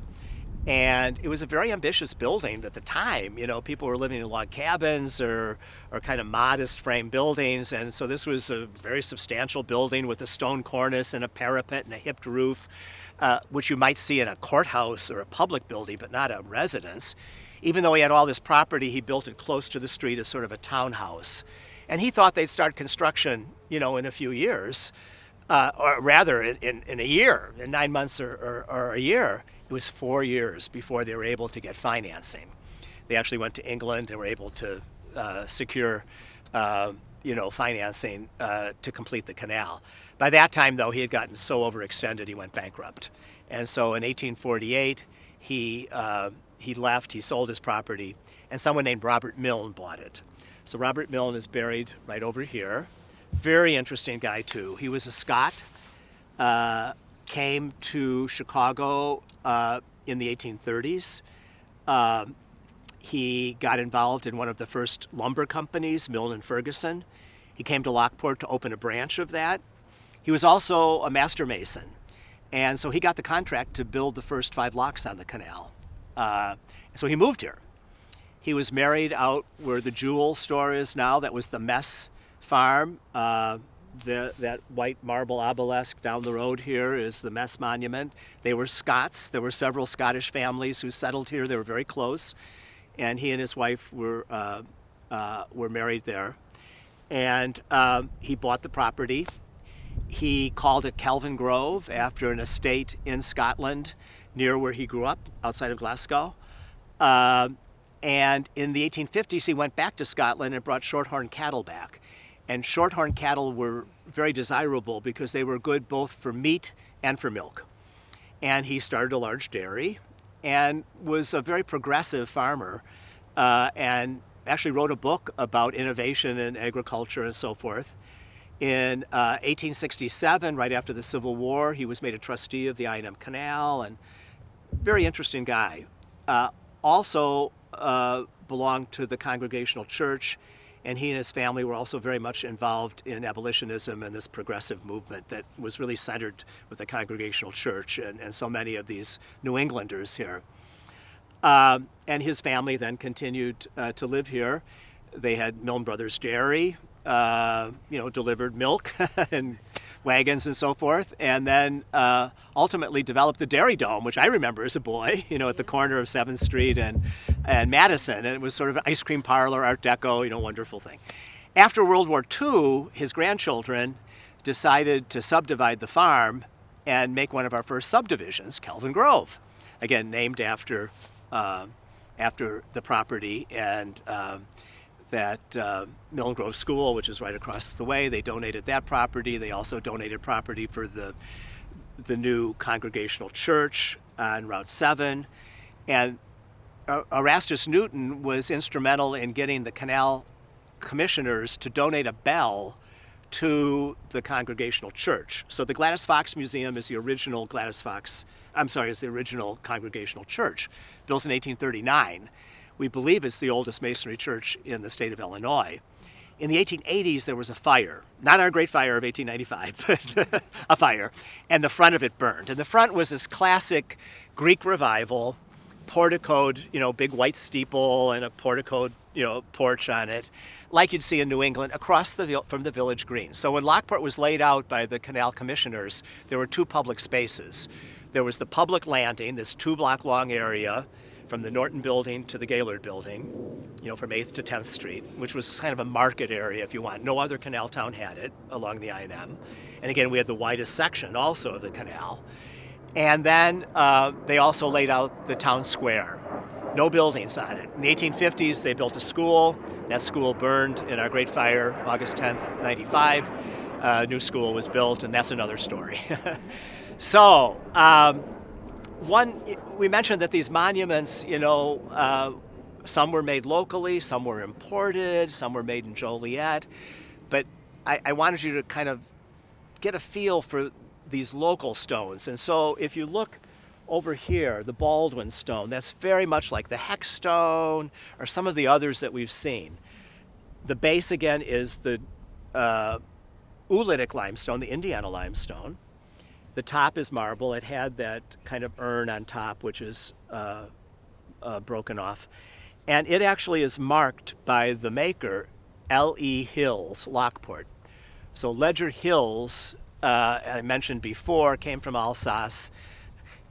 And it was a very ambitious building at the time. People were living in log cabins or kind of modest frame buildings. And so this was a very substantial building with a stone cornice and a parapet and a hipped roof, which you might see in a courthouse or a public building, but not a residence. Even though he had all this property, he built it close to the street as sort of a townhouse. And he thought they'd start construction, in a few years, or rather in a year, in 9 months or a year. It was 4 years before they were able to get financing. They actually went to England and were able to secure, financing to complete the canal. By that time, though, he had gotten so overextended he went bankrupt. And so in 1848, he left, he sold his property, and someone named Robert Milne bought it. So Robert Milne is buried right over here. Very interesting guy, too. He was a Scot, came to Chicago in the 1830s. He got involved in one of the first lumber companies, Milne and Ferguson. He came to Lockport to open a branch of that. He was also a master mason. And so he got the contract to build the first 5 locks on the canal. So he moved here. He was married out where the jewel store is now. That was the Mess farm. That white marble obelisk down the road here is the Mess Monument. They were Scots. There were several Scottish families who settled here. They were very close. And he and his wife were married there. And he bought the property. He called it Kelvin Grove after an estate in Scotland near where he grew up, outside of Glasgow. And in the 1850s, he went back to Scotland and brought shorthorn cattle back. And shorthorn cattle were very desirable because they were good both for meat and for milk. And he started a large dairy and was a very progressive farmer, and actually wrote a book about innovation in agriculture and so forth. In 1867, right after the Civil War, he was made a trustee of the I&M Canal, and very interesting guy. Also belonged to the Congregational Church, and he and his family were also very much involved in abolitionism and this progressive movement that was really centered with the Congregational Church and so many of these New Englanders here. And his family then continued to live here. They had Milne Brothers Dairy, delivered milk and wagons and so forth, and then ultimately developed the Dairy Dome, which I remember as a boy, at the corner of 7th Street and Madison, and it was sort of an ice cream parlor, Art Deco, wonderful thing. After World War II, his grandchildren decided to subdivide the farm and make one of our first subdivisions, Kelvin Grove, again named after the property, and that Milne Grove School, which is right across the way, they donated that property. They also donated property for the new Congregational Church on Route 7. And Erastus Newton was instrumental in getting the canal commissioners to donate a bell to the Congregational Church. So the Gladys Fox Museum is the original is the original Congregational Church, built in 1839. We believe it's the oldest masonry church in the state of Illinois. In the 1880s, there was a fire, not our Great Fire of 1895, but a fire, and the front of it burned. And the front was this classic Greek revival, porticoed, big white steeple and a porticoed, porch on it, like you'd see in New England, across from the village green. So when Lockport was laid out by the canal commissioners, there were two public spaces. There was the public landing, this 2-block long area, from the Norton Building to the Gaylord Building, from 8th to 10th Street, which was kind of a market area, if you want. No other canal town had it along the I&M. And again, we had the widest section also of the canal. And then they also laid out the town square. No buildings on it. In the 1850s, they built a school. That school burned in our Great Fire, August 10th, 95. A new school was built, and that's another story. So, we mentioned that these monuments, some were made locally, some were imported, some were made in Joliet, but I wanted you to kind of get a feel for these local stones. And so if you look over here, the Baldwin stone, that's very much like the Hex stone or some of the others that we've seen. The base, again, is the Oolitic limestone, the Indiana limestone. The top is marble. It had that kind of urn on top, which is broken off. And it actually is marked by the maker, L.E. Hills, Lockport. So Ledger Hills, I mentioned before, came from Alsace.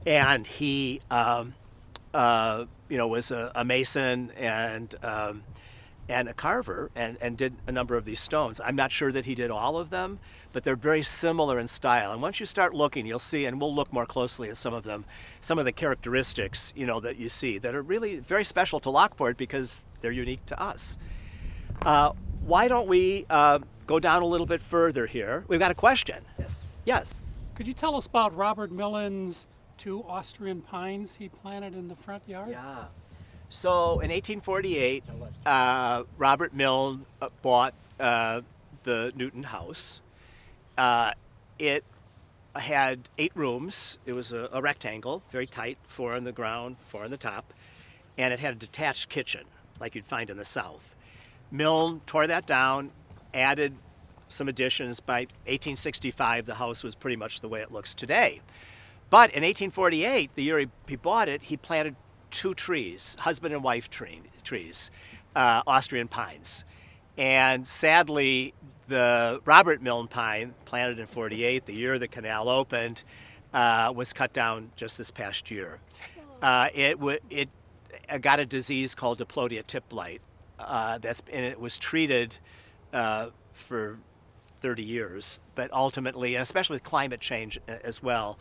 And he, was a mason and a carver and did a number of these stones. I'm not sure that he did all of them, but they're very similar in style. And once you start looking, you'll see, and we'll look more closely at some of them, some of the characteristics, that you see that are really very special to Lockport because they're unique to us. Why don't we go down a little bit further here? We've got a question. Yes. Yes. Could you tell us about Robert Millen's 2 Austrian pines he planted in the front yard? Yeah. So in 1848, Robert Milne bought the Newton house. It had 8 rooms. It was a rectangle, very tight, 4 on the ground, 4 on the top, and it had a detached kitchen, like you'd find in the South. Milne tore that down, added some additions. By 1865, the house was pretty much the way it looks today. But in 1848, the year he bought it, he planted 2 trees, husband and wife trees, Austrian pines. And sadly, the Robert Milne pine, planted in 48, the year the canal opened, was cut down just this past year. It got a disease called Diplodia tip blight. And it was treated for 30 years, but ultimately, and especially with climate change as well,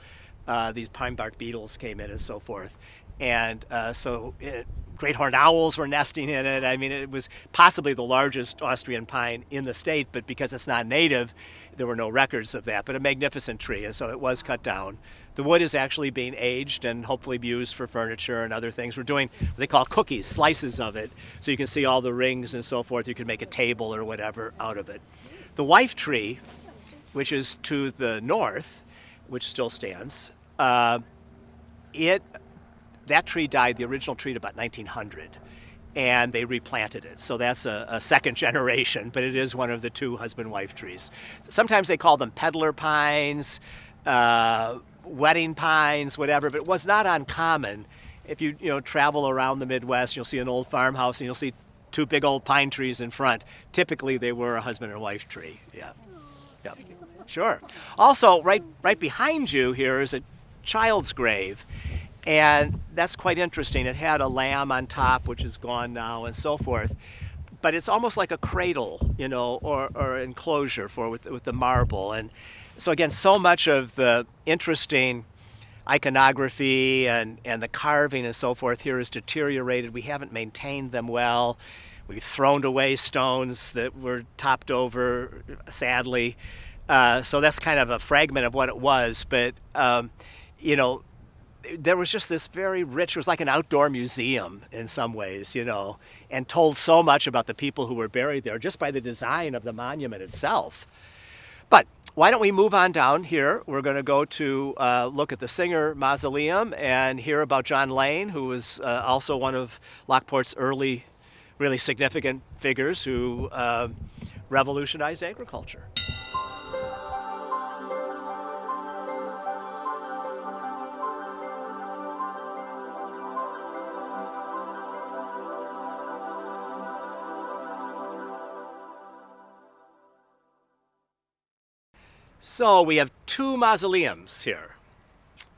these pine bark beetles came in and so forth. And so great horned owls were nesting in it. I mean, it was possibly the largest Austrian pine in the state, but because it's not native, there were no records of that. But a magnificent tree, and so it was cut down. The wood is actually being aged and hopefully used for furniture and other things. We're doing what they call cookies, slices of it, so you can see all the rings and so forth. You can make a table or whatever out of it. The wife tree, which is to the north, which still stands, that tree died, the original tree, at about 1900, and they replanted it. So that's a second generation, but it is one of the two husband-wife trees. Sometimes they call them peddler pines, wedding pines, whatever, but it was not uncommon. If you travel around the Midwest, you'll see an old farmhouse and you'll see two big old pine trees in front. Typically, they were a husband and wife tree. Yeah. Yeah. Sure. Also, right behind you here is a child's grave. And that's quite interesting. It had a lamb on top, which is gone now, and so forth. But it's almost like a cradle, or enclosure with the marble. And so again, so much of the interesting iconography and the carving and so forth here is deteriorated. We haven't maintained them well. We've thrown away stones that were topped over, sadly. So that's kind of a fragment of what it was. But, there was just this very rich, it was like an outdoor museum in some ways, and told so much about the people who were buried there just by the design of the monument itself. But why don't we move on down here? We're going to go to look at the Singer Mausoleum and hear about John Lane, who was also one of Lockport's early, really significant figures who revolutionized agriculture. So we have two mausoleums here,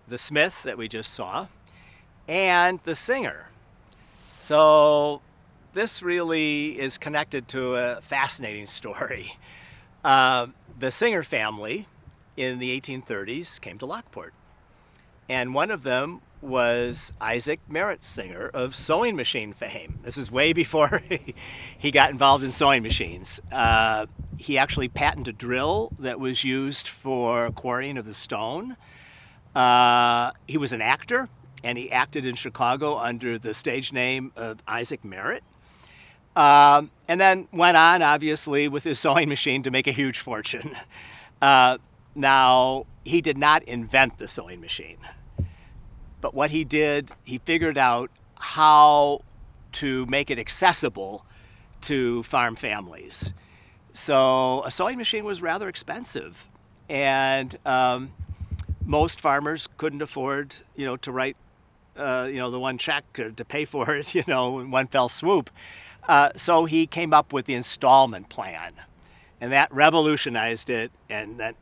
the Smith that we just saw and the Singer. So this really is connected to a fascinating story. The Singer family in the 1830s came to Lockport, and one of them was Isaac Merritt Singer of sewing machine fame. This is way before he got involved in sewing machines. He actually patented a drill that was used for quarrying of the stone. He was an actor, and he acted in Chicago under the stage name of Isaac Merritt. And then went on, obviously, with his sewing machine to make a huge fortune. Now, he did not invent the sewing machine. But what he did, he figured out how to make it accessible to farm families. So a sewing machine was rather expensive, and most farmers couldn't afford, to write, the one check to pay for it, in one fell swoop. So he came up with the installment plan, and that revolutionized it, and that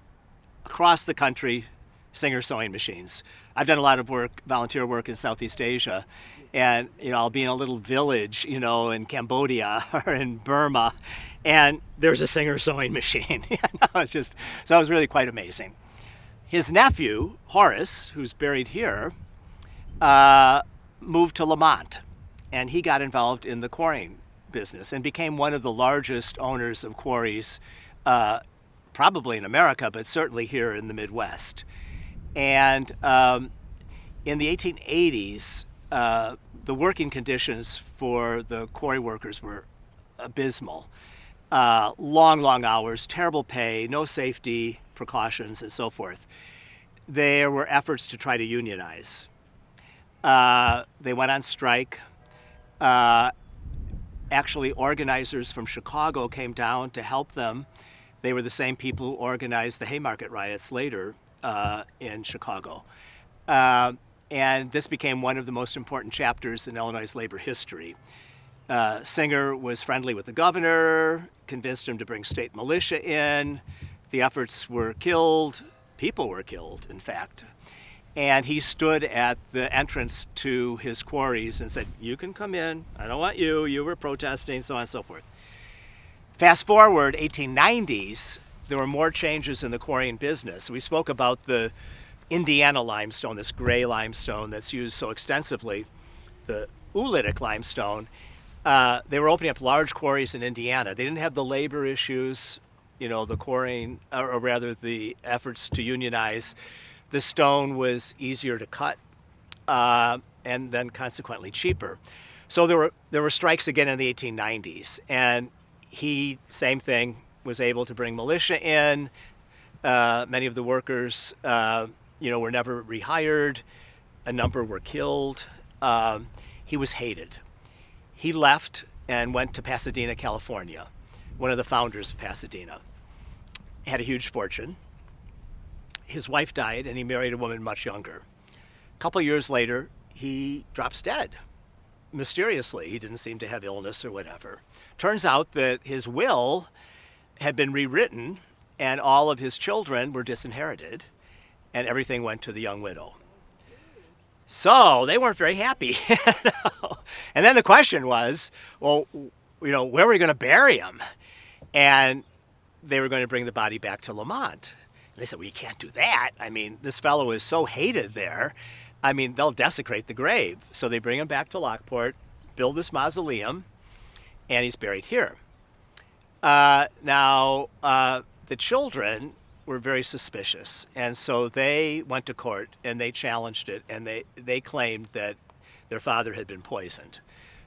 across the country, Singer sewing machines. I've done a lot of volunteer work in Southeast Asia, and I'll be in a little village, in Cambodia or in Burma, and there's a Singer sewing machine. So it was really quite amazing. His nephew, Horace, who's buried here, moved to Lamont, and he got involved in the quarrying business and became one of the largest owners of quarries, probably in America, but certainly here in the Midwest. And in the 1880s, the working conditions for the quarry workers were abysmal. Long hours, terrible pay, no safety precautions, and so forth. There were efforts to try to unionize. They went on strike. Actually, organizers from Chicago came down to help them. They were the same people who organized the Haymarket riots later in Chicago. And this became one of the most important chapters in Illinois' labor history. Singer was friendly with the governor, convinced him to bring state militia in. The efforts were killed. People were killed, in fact. And he stood at the entrance to his quarries and said, "You can come in. I don't want you. You were protesting," so on and so forth. Fast forward, 1890s, there were more changes in the quarrying business. We spoke about the Indiana limestone, this gray limestone that's used so extensively. The oolitic limestone, they were opening up large quarries in Indiana. They didn't have the labor issues, the quarrying, or rather the efforts to unionize. The stone was easier to cut, and then consequently cheaper. So there were strikes again in the 1890s, and he, same thing, was able to bring militia in. Many of the workers, were never rehired. A number were killed. He was hated. He left and went to Pasadena, California, one of the founders of Pasadena. Had a huge fortune. His wife died, and he married a woman much younger. A couple years later, he drops dead. Mysteriously, he didn't seem to have illness or whatever. Turns out that his will had been rewritten, and all of his children were disinherited, and everything went to the young widow. So they weren't very happy. And then the question was, well, where were we going to bury him? And they were going to bring the body back to Lamont. And they said, well, you can't do that. I mean, this fellow is so hated there. I mean, they'll desecrate the grave. So they bring him back to Lockport, build this mausoleum, and he's buried here. Now, the children were very suspicious, and so they went to court and they challenged it, and they claimed that their father had been poisoned.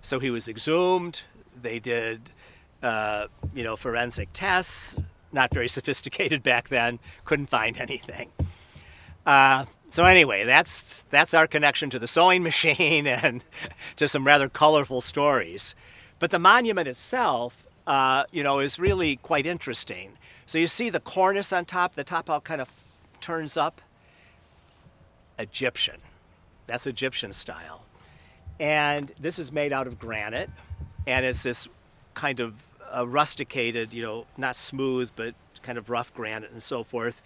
So he was exhumed. They did, forensic tests, not very sophisticated back then, couldn't find anything. So anyway, that's our connection to the sewing machine and to some rather colorful stories. But the monument itself, is really quite interesting. So you see the cornice on top, the top out kind of turns up. Egyptian. That's Egyptian style. And this is made out of granite, and it's this kind of rusticated, not smooth, but kind of rough granite and so forth.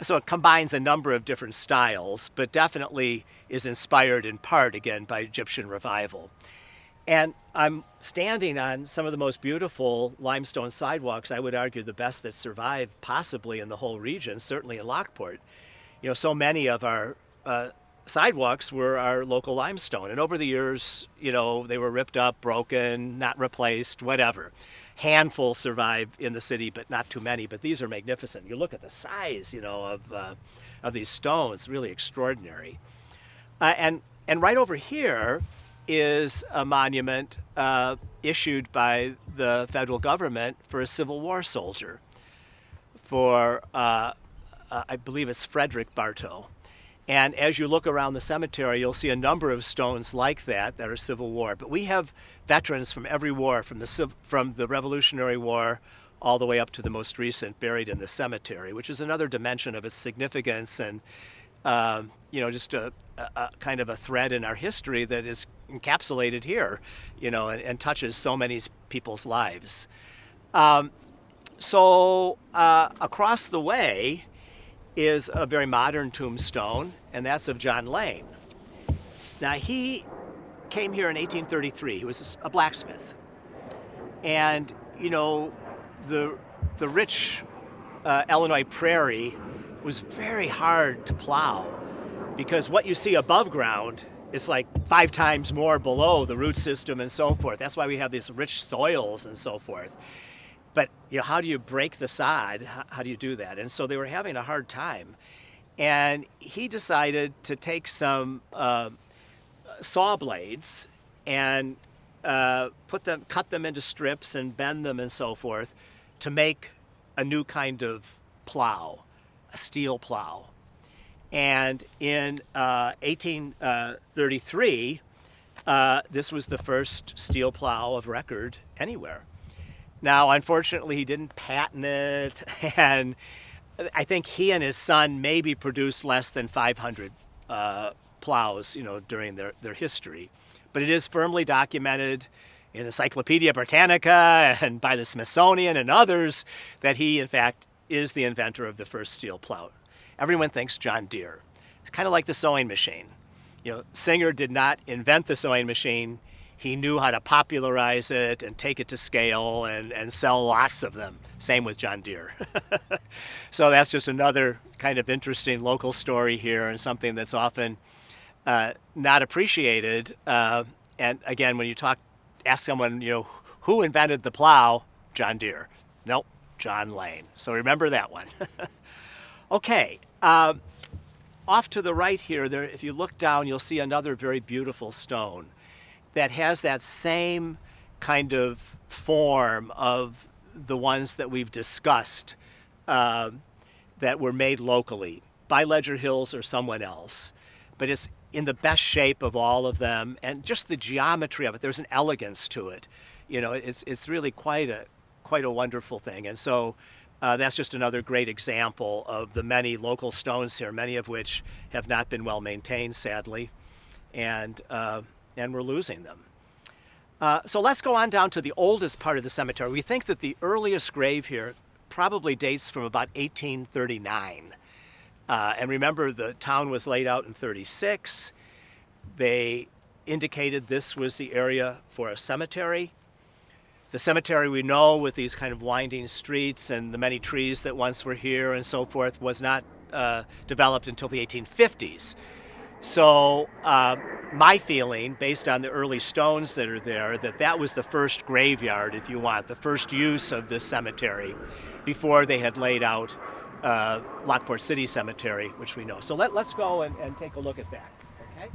So it combines a number of different styles, but definitely is inspired in part, again, by Egyptian revival. And I'm standing on some of the most beautiful limestone sidewalks, I would argue the best that survived possibly in the whole region, certainly in Lockport. So many of our sidewalks were our local limestone. And over the years, they were ripped up, broken, not replaced, whatever. Handful survive in the city, but not too many. But these are magnificent. You look at the size, of these stones, really extraordinary. And right over here is a monument issued by the federal government for a Civil War soldier, for I believe it's Frederick Bartow. And as you look around the cemetery, you'll see a number of stones like that are Civil War. But we have veterans from every war, from the Revolutionary War all the way up to the most recent, buried in the cemetery, which is another dimension of its significance and just a kind of a thread in our history that is encapsulated here, and touches so many people's lives. So across the way is a very modern tombstone, and that's of John Lane. Now, he came here in 1833. He was a blacksmith. And, the rich Illinois prairie was very hard to plow because what you see above ground is like 5 times more below the root system and so forth. That's why we have these rich soils and so forth. But how do you break the sod? How do you do that? And so they were having a hard time. And he decided to take some saw blades and cut them into strips and bend them and so forth to make a new kind of plow, a steel plow. And in 1833, this was the first steel plow of record anywhere. Now, unfortunately, he didn't patent it, and I think he and his son maybe produced less than 500 plows, during their history. But it is firmly documented in Encyclopedia Britannica and by the Smithsonian and others that he, in fact, is the inventor of the first steel plow. Everyone thinks John Deere. It's kind of like the sewing machine. Singer did not invent the sewing machine. He knew how to popularize it and take it to scale and sell lots of them. Same with John Deere. So that's just another kind of interesting local story here, and something that's often not appreciated. and again, when you ask someone, who invented the plow? John Deere. Nope, John Lane. So remember that one. Okay, off to the right here, if you look down, you'll see another very beautiful stone that has that same kind of form of the ones that we've discussed that were made locally by Ledger Hills or someone else. But it's in the best shape of all of them, and just the geometry of it, there's an elegance to it. It's really quite a wonderful thing. And so that's just another great example of the many local stones here, many of which have not been well maintained, sadly, and we're losing them. So let's go on down to the oldest part of the cemetery. We think that the earliest grave here probably dates from about 1839. And remember, the town was laid out in 36. They indicated this was the area for a cemetery. The cemetery, we know, with these kind of winding streets and the many trees that once were here and so forth, was not developed until the 1850s. So my feeling, based on the early stones that are there, that was the first graveyard, if you want, the first use of this cemetery before they had laid out Lockport City Cemetery, which we know. So let's go and take a look at that, okay?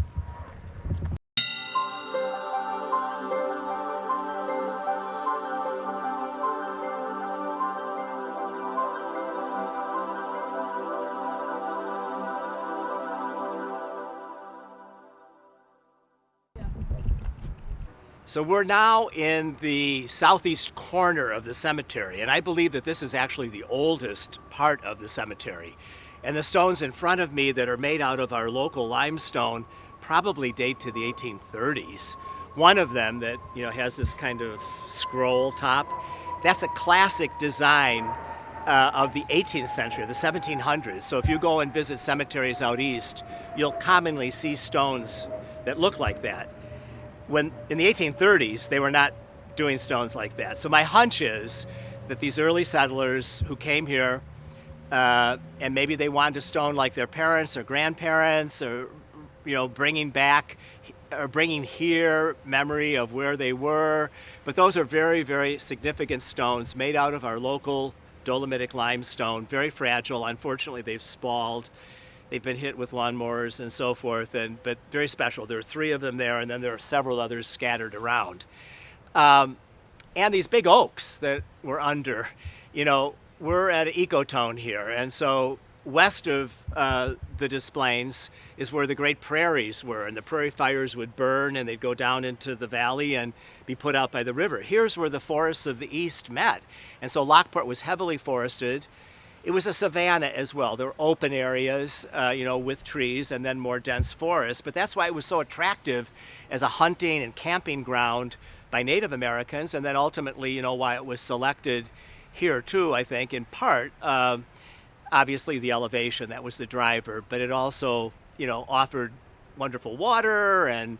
So we're now in the southeast corner of the cemetery, and I believe that this is actually the oldest part of the cemetery. And the stones in front of me that are made out of our local limestone probably date to the 1830s. One of them that has this kind of scroll top, that's a classic design of the 18th century, the 1700s. So if you go and visit cemeteries out east, you'll commonly see stones that look like that. When in the 1830s, they were not doing stones like that. So my hunch is that these early settlers who came here, and maybe they wanted a stone like their parents or grandparents, or bringing back or bringing here memory of where they were. But those are very, very significant stones made out of our local dolomitic limestone, very fragile. Unfortunately, they've spalled. They've been hit with lawnmowers and so forth, but very special. There are 3 of them there, and then there are several others scattered around. And these big oaks that we're under, we're at an ecotone here, and so west of the Des Plaines is where the great prairies were, and the prairie fires would burn, and they'd go down into the valley and be put out by the river. Here's where the forests of the east met, and so Lockport was heavily forested. It was a savanna as well. There were open areas, with trees and then more dense forests. But that's why it was so attractive as a hunting and camping ground by Native Americans. And then ultimately, why it was selected here too, I think, in part, obviously the elevation, that was the driver. But it also, offered wonderful water and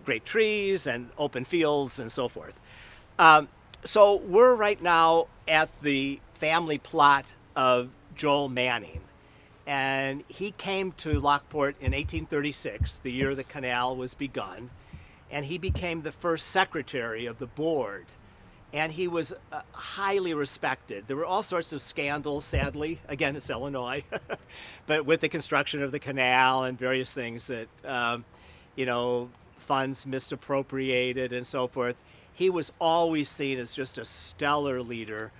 great trees and open fields and so forth. So we're right now at the family plot of Joel Manning, and he came to Lockport in 1836, the year the canal was begun, and he became the first secretary of the board, and he was highly respected. There were all sorts of scandals, sadly, again, it's Illinois, but with the construction of the canal and various things that, funds misappropriated and so forth. He was always seen as just a stellar leader,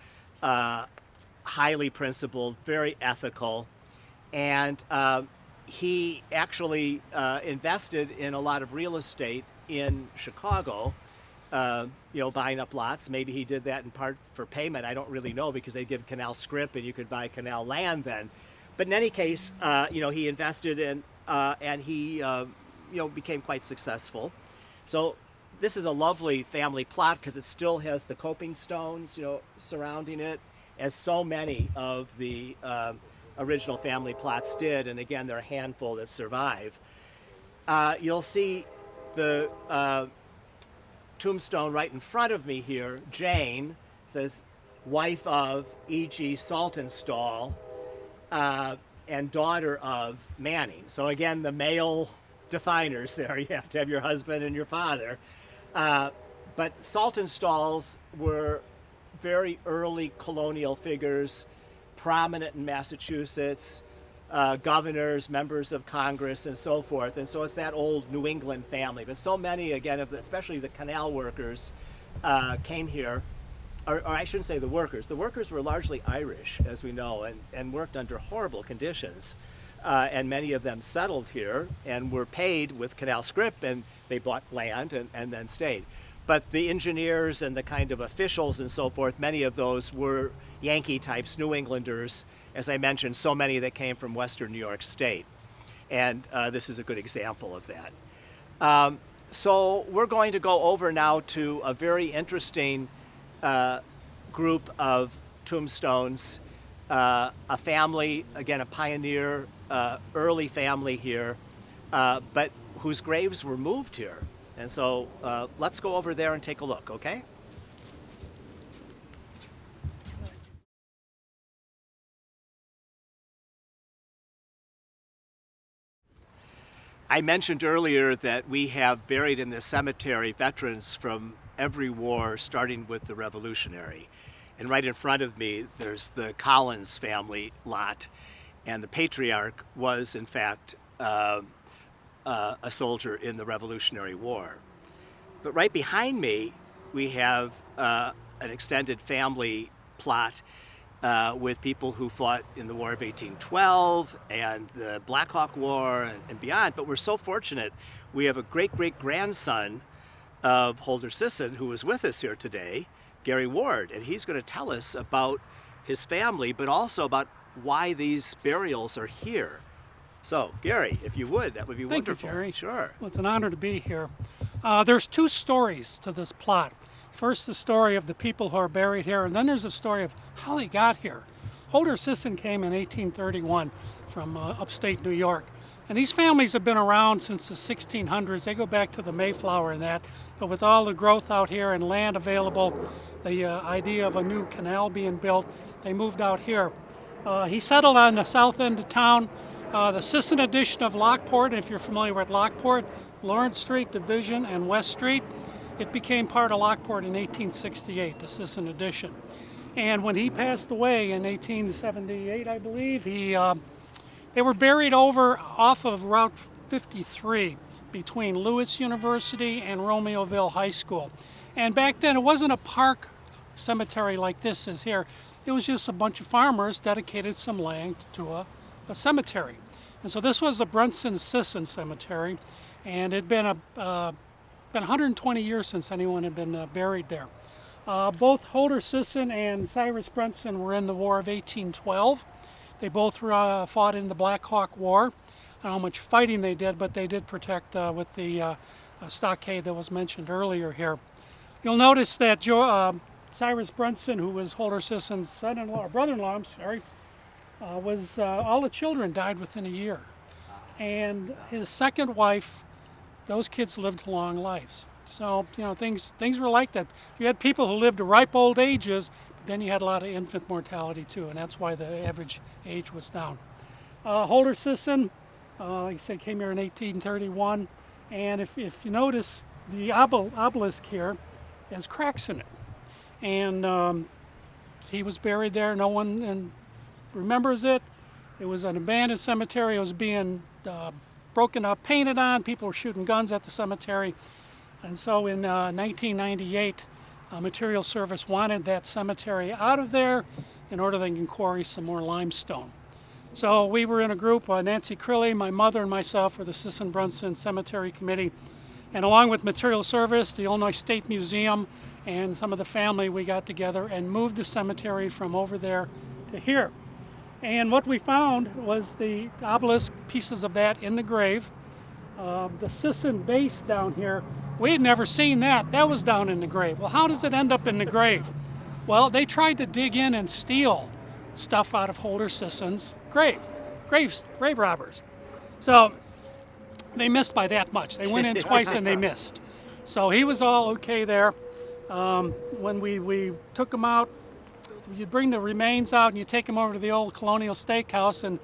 highly principled, very ethical, and he actually invested in a lot of real estate in Chicago, buying up lots. Maybe he did that in part for payment. I don't really know, because they give canal scrip and you could buy canal land then. But in any case, he invested in, and he, became quite successful. So this is a lovely family plot because it still has the coping stones, surrounding it, as so many of the original family plots did. And again, there are a handful that survive. You'll see the tombstone right in front of me here. Jane says, wife of E.G. Saltonstall and daughter of Manning. So again, the male definers there. You have to have your husband and your father. But Saltonstalls were very early colonial figures, prominent in Massachusetts, governors, members of Congress, and so forth. And so it's that old New England family. But so many, again, especially the canal workers, came here, or I shouldn't say the workers. The workers were largely Irish, as we know, and worked under horrible conditions. And many of them settled here and were paid with canal scrip, and they bought land and then stayed. But the engineers and the kind of officials and so forth, many of those were Yankee types, New Englanders, as I mentioned, so many that came from Western New York State. And this is a good example of that. So we're going to go over now to a very interesting group of tombstones. A family, again, a pioneer, early family here, but whose graves were moved here. And so let's go over there and take a look, okay? I mentioned earlier that we have buried in this cemetery veterans from every war, starting with the Revolutionary. And right in front of me, there's the Collins family lot. And the patriarch was, in fact, a soldier in the Revolutionary War. But right behind me, we have an extended family plot with people who fought in the War of 1812 and the Black Hawk War and beyond. But we're so fortunate. We have a great-great-grandson of Holder Sisson who is with us here today, Gary Ward, and he's going to tell us about his family, but also about why these burials are here. So, Gary, if you would, that would be wonderful. Thank you, Jerry. Sure. Well, it's an honor to be here. There's two stories to this plot. First, the story of the people who are buried here, and then there's a story of how they got here. Holder Sisson came in 1831 from upstate New York. And these families have been around since the 1600s. They go back to the Mayflower and that. But with all the growth out here and land available, the idea of a new canal being built, they moved out here. He settled on the south end of town. The Sisson addition of Lockport, if you're familiar with Lockport, Lawrence Street Division and West Street, it became part of Lockport in 1868, the Sisson addition. And when he passed away in 1878, I believe, they were buried over off of Route 53 between Lewis University and Romeoville High School. And back then, it wasn't a park cemetery like this is here. It was just a bunch of farmers dedicated some land to a cemetery. And so this was the Brunson-Sisson Cemetery, and it had been 120 years since anyone had been buried there. Both Holder Sisson and Cyrus Brunson were in the War of 1812. They both fought in the Black Hawk War. I don't know how much fighting they did, but they did protect with the stockade that was mentioned earlier here. You'll notice that Cyrus Brunson, who was Holder Sisson's son-in-law, or brother-in-law, I'm sorry, all the children died within a year. And his second wife, those kids lived long lives. So, you know, things were like that. You had people who lived to ripe old ages, but then you had a lot of infant mortality too, and that's why the average age was down. Holder Sisson, like I said, came here in 1831, and if you notice, the obelisk here has cracks in it. And he was buried there. No one remembers it. It was an abandoned cemetery. It was being broken up, painted on. People were shooting guns at the cemetery. And so in 1998, Material Service wanted that cemetery out of there in order they can quarry some more limestone. So we were in a group, Nancy Crilly, my mother, and myself were the Sisson-Brunson Cemetery Committee. And along with Material Service, the Illinois State Museum, and some of the family, we got together and moved the cemetery from over there to here. And what we found was the obelisk, pieces of that in the grave. The Sisson base down here, we had never seen that. That was down in the grave. Well, how does it end up in the grave? Well, they tried to dig in and steal stuff out of Holder Sisson's grave robbers. So they missed by that much. They went in twice and they missed. So he was all okay there. When we took him out, you bring the remains out and you take them over to the old Colonial Steakhouse, and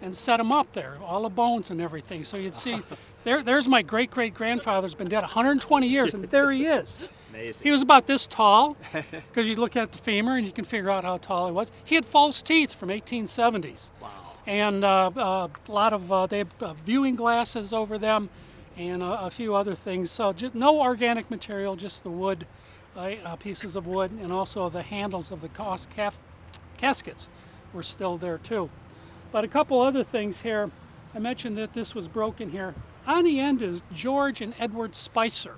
and set them up there, all the bones and everything. So you'd see, there's my great-great-grandfather's been dead 120 years, and there he is. Amazing. He was about this tall, because you look at the femur and you can figure out how tall he was. He had false teeth from 1870s. Wow. And a lot of, they have viewing glasses over them and a few other things. So just no organic material, just the wood, pieces of wood, and also the handles of the caskets were still there too. But a couple other things here. I mentioned that this was broken here. On the end is George and Edward Spicer.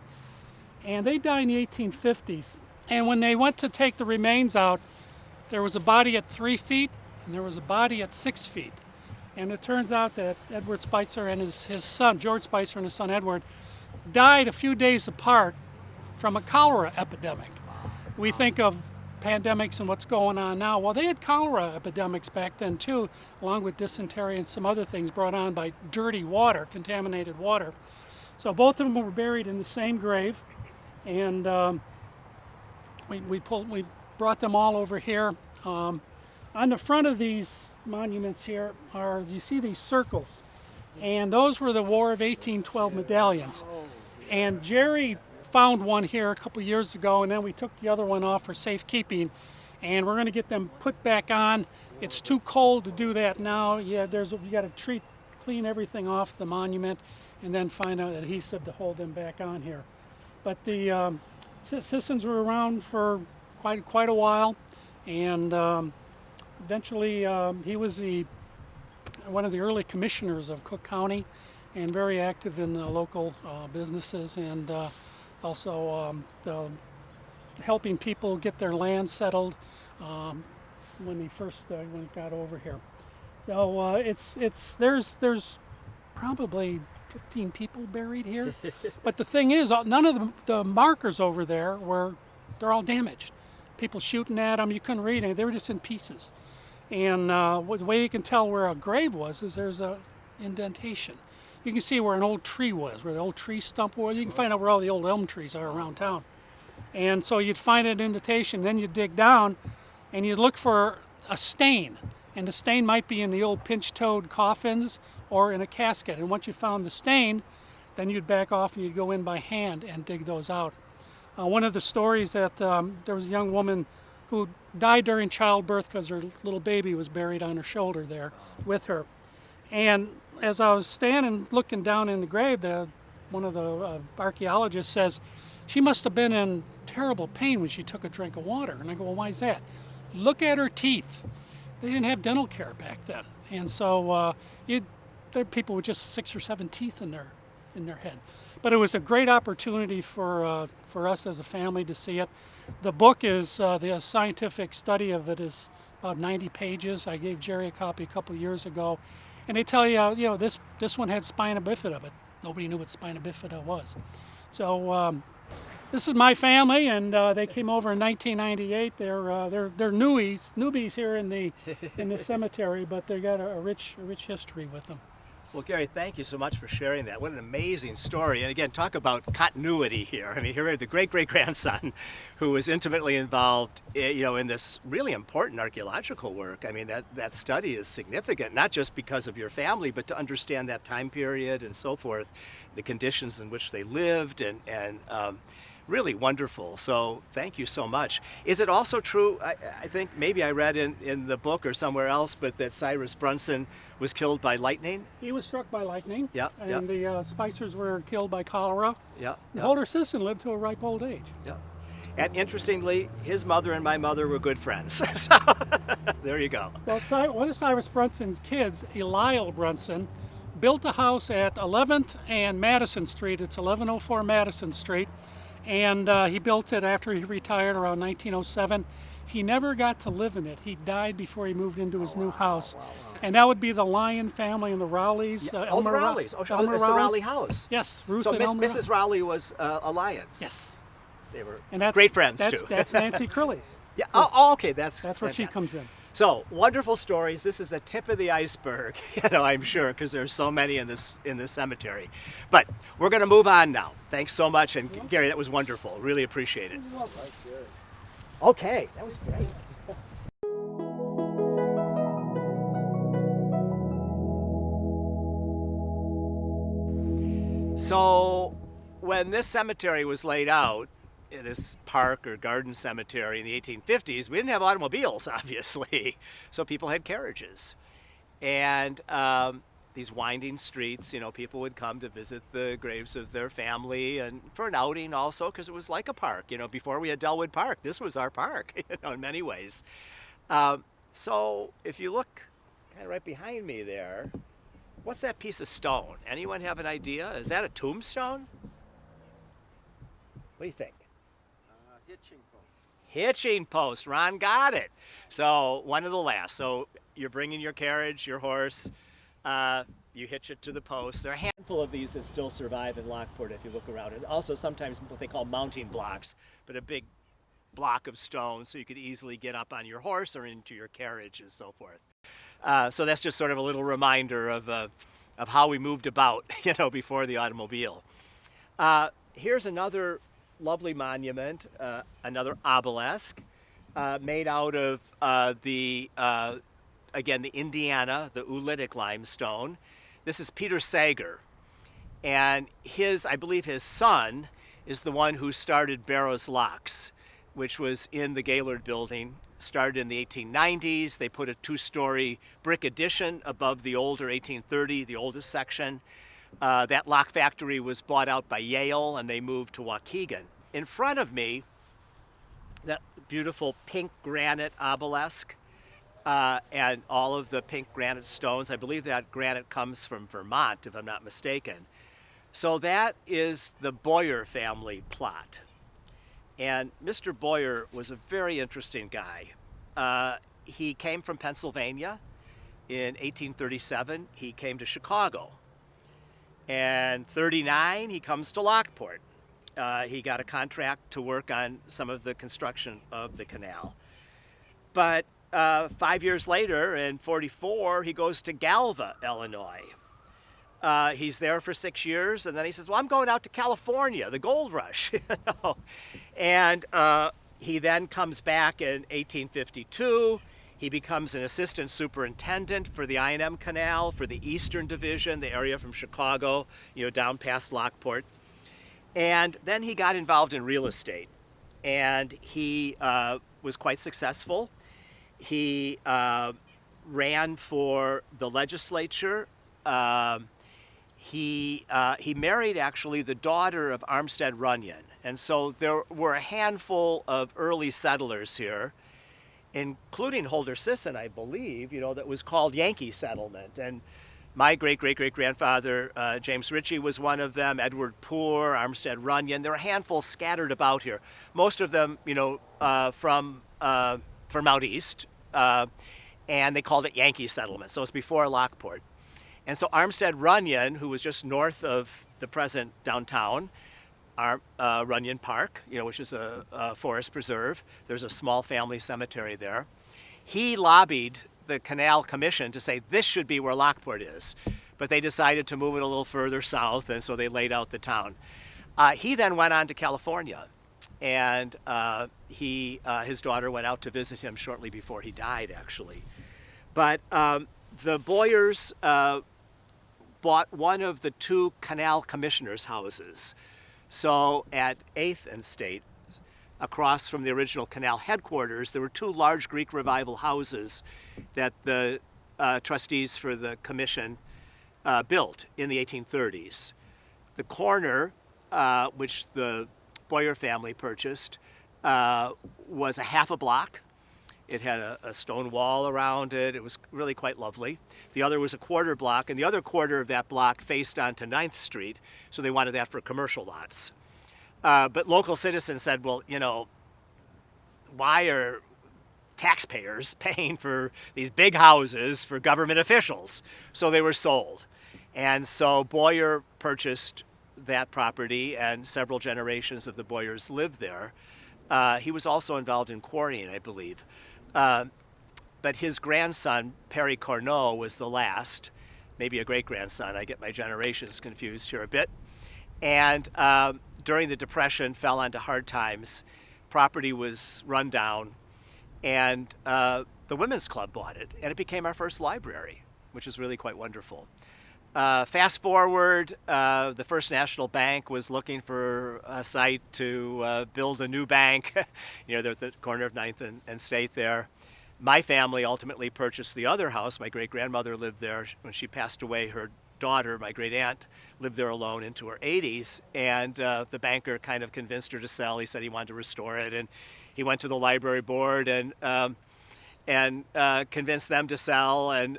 And they died in the 1850s. And when they went to take the remains out, there was a body at 3 feet and there was a body at 6 feet. And it turns out that Edward Spicer and his son, George Spicer, and his son Edward, died a few days apart from a cholera epidemic. We think of pandemics and what's going on now. Well, they had cholera epidemics back then too, along with dysentery and some other things brought on by dirty water, contaminated water. So both of them were buried in the same grave, and we brought them all over here. On the front of these monuments here you see these circles, and those were the War of 1812 medallions. And Jerry found one here a couple years ago, and then we took the other one off for safekeeping, and we're going to get them put back on. It's too cold to do that now. Yeah, you got to clean everything off the monument, and then find out adhesive to hold them back on here. But the Sissons were around for quite a while, and eventually he was one of the early commissioners of Cook County, and very active in local businesses, and also helping people get their land settled when it got over here. So there's probably 15 people buried here. But the thing is, none of the markers over there they're all damaged. People shooting at them, you couldn't read anything. They were just in pieces. And the way you can tell where a grave was is there's a indentation. You can see where an old tree was, where the old tree stump was. You can find out where all the old elm trees are around town. And so you'd find an indentation, then you'd dig down and you'd look for a stain. And the stain might be in the old pinch-toed coffins or in a casket. And once you found the stain, then you'd back off and you'd go in by hand and dig those out. One of the stories that there was a young woman who died during childbirth because her little baby was buried on her shoulder there with her. And as I was standing looking down in the grave, one of the archaeologists says, she must have been in terrible pain when she took a drink of water. And I go, well, why is that? Look at her teeth. They didn't have dental care back then. And so there are people with just 6 or 7 teeth in their head. But it was a great opportunity for us as a family to see it. The book is, the scientific study of it is about 90 pages. I gave Jerry a copy a couple years ago. And they tell you, this one had spina bifida, but nobody knew what spina bifida was. So this is my family, and they came over in 1998. They're newbies here in the cemetery, but they got a rich history with them. Well, Gary, thank you so much for sharing that. What an amazing story. And again, talk about continuity here. I mean, here we have the great-great-grandson who was intimately involved, in this really important archaeological work. I mean, that study is significant, not just because of your family, but to understand that time period and so forth, the conditions in which they lived, and really wonderful. So thank you so much. Is it also true, I think maybe I read in the book or somewhere else, but that Cyrus Brunson was killed by lightning? He was struck by lightning. Yeah. And the Spicers were killed by cholera. Yeah. Holder Sisson lived to a ripe old age. Yeah. And interestingly, his mother and my mother were good friends. So there you go. Well, one of Cyrus Brunson's kids, Eliel Brunson, built a house at 11th and Madison Street. It's 1104 Madison Street. And he built it after he retired around 1907. He never got to live in it. He died before he moved into his new house. Wow. And that would be the Lyon family and the Rowleys. Yeah. The Rowleys. It's the Rowley house. Yes, Ruth so and Mrs. Rowley was a Lyons. Yes. They were great friends, too. That's Nancy Crilly's. Yeah. Oh, okay. That's where she comes in. So, wonderful stories. This is the tip of the iceberg, I'm sure, because there's so many in this cemetery. But we're going to move on now. Thanks so much, and Gary, that was wonderful. Really appreciate it. Okay, that was great. So when this cemetery was laid out, this park or garden cemetery in the 1850s, we didn't have automobiles, obviously. So people had carriages. And these winding streets, people would come to visit the graves of their family and for an outing also, because it was like a park. Before we had Delwood Park, this was our park, in many ways. So if you look kind of right behind me there, what's that piece of stone? Anyone have an idea? Is that a tombstone? What do you think? Hitching post. Hitching post. Ron got it. So one of the last. So you're bringing your carriage, your horse, you hitch it to the post. There are a handful of these that still survive in Lockport if you look around. And also sometimes what they call mounting blocks, but a big block of stone so you could easily get up on your horse or into your carriage and so forth. So that's just sort of a little reminder of how we moved about, before the automobile. Here's another lovely monument, another obelisk, made out of again, the Indiana, the oolitic limestone. This is Peter Sager, and I believe his son is the one who started Barrow's Locks, which was in the Gaylord building. Started in the 1890s. They put a 2-story brick addition above the older 1830, the oldest section. That lock factory was bought out by Yale, and they moved to Waukegan. In front of me, that beautiful pink granite obelisk, and all of the pink granite stones. I believe that granite comes from Vermont, if I'm not mistaken. So that is the Boyer family plot. And Mr. Boyer was a very interesting guy. He came from Pennsylvania in 1837. He came to Chicago. And 39, he comes to Lockport. He got a contract to work on some of the construction of the canal. But 5 years later, in 44, he goes to Galva, Illinois. He's there for 6 years, and then he says, well, I'm going out to California, the gold rush. And he then comes back in 1852. He becomes an assistant superintendent for the I&M Canal, for the Eastern Division, the area from Chicago, down past Lockport. And then he got involved in real estate, and he was quite successful. He ran for the legislature. He married, actually, the daughter of Armstead Runyon. And so there were a handful of early settlers here, including Holder Sisson, I believe, that was called Yankee Settlement. And my great-great-great-grandfather, James Ritchie, was one of them, Edward Poor, Armstead Runyon. There are a handful scattered about here. Most of them, from out east, and they called it Yankee Settlement. So it's before Lockport. And so Armstead Runyon, who was just north of the present downtown, Runyon Park, which is a forest preserve. There's a small family cemetery there. He lobbied the Canal Commission to say this should be where Lockport is, but they decided to move it a little further south, and so they laid out the town. He then went on to California, and his daughter went out to visit him shortly before he died, actually. But the Boyers bought one of the 2 canal commissioners' houses. So at 8th and State, across from the original canal headquarters, there were 2 large Greek Revival houses that the trustees for the commission built in the 1830s. The corner, which the Boyer family purchased, was a half a block. It had a stone wall around it. It was really quite lovely. The other was a quarter block, and the other quarter of that block faced onto 9th Street, so they wanted that for commercial lots. But local citizens said, well, why are taxpayers paying for these big houses for government officials? So they were sold. And so Boyer purchased that property, and several generations of the Boyers lived there. He was also involved in quarrying, I believe. But his grandson, Perry Corneau, was the last, maybe a great-grandson. I get my generations confused here a bit. And during the Depression, fell onto hard times. Property was run down, and the Women's Club bought it, and it became our first library, which is really quite wonderful. Fast forward, the First National Bank was looking for a site to build a new bank. They're at the corner of 9th and State there. My family ultimately purchased the other house. My great-grandmother lived there. When she passed away, her daughter, my great-aunt, lived there alone into her 80s, and the banker kind of convinced her to sell. He said he wanted to restore it, and he went to the library board and convinced them to sell, and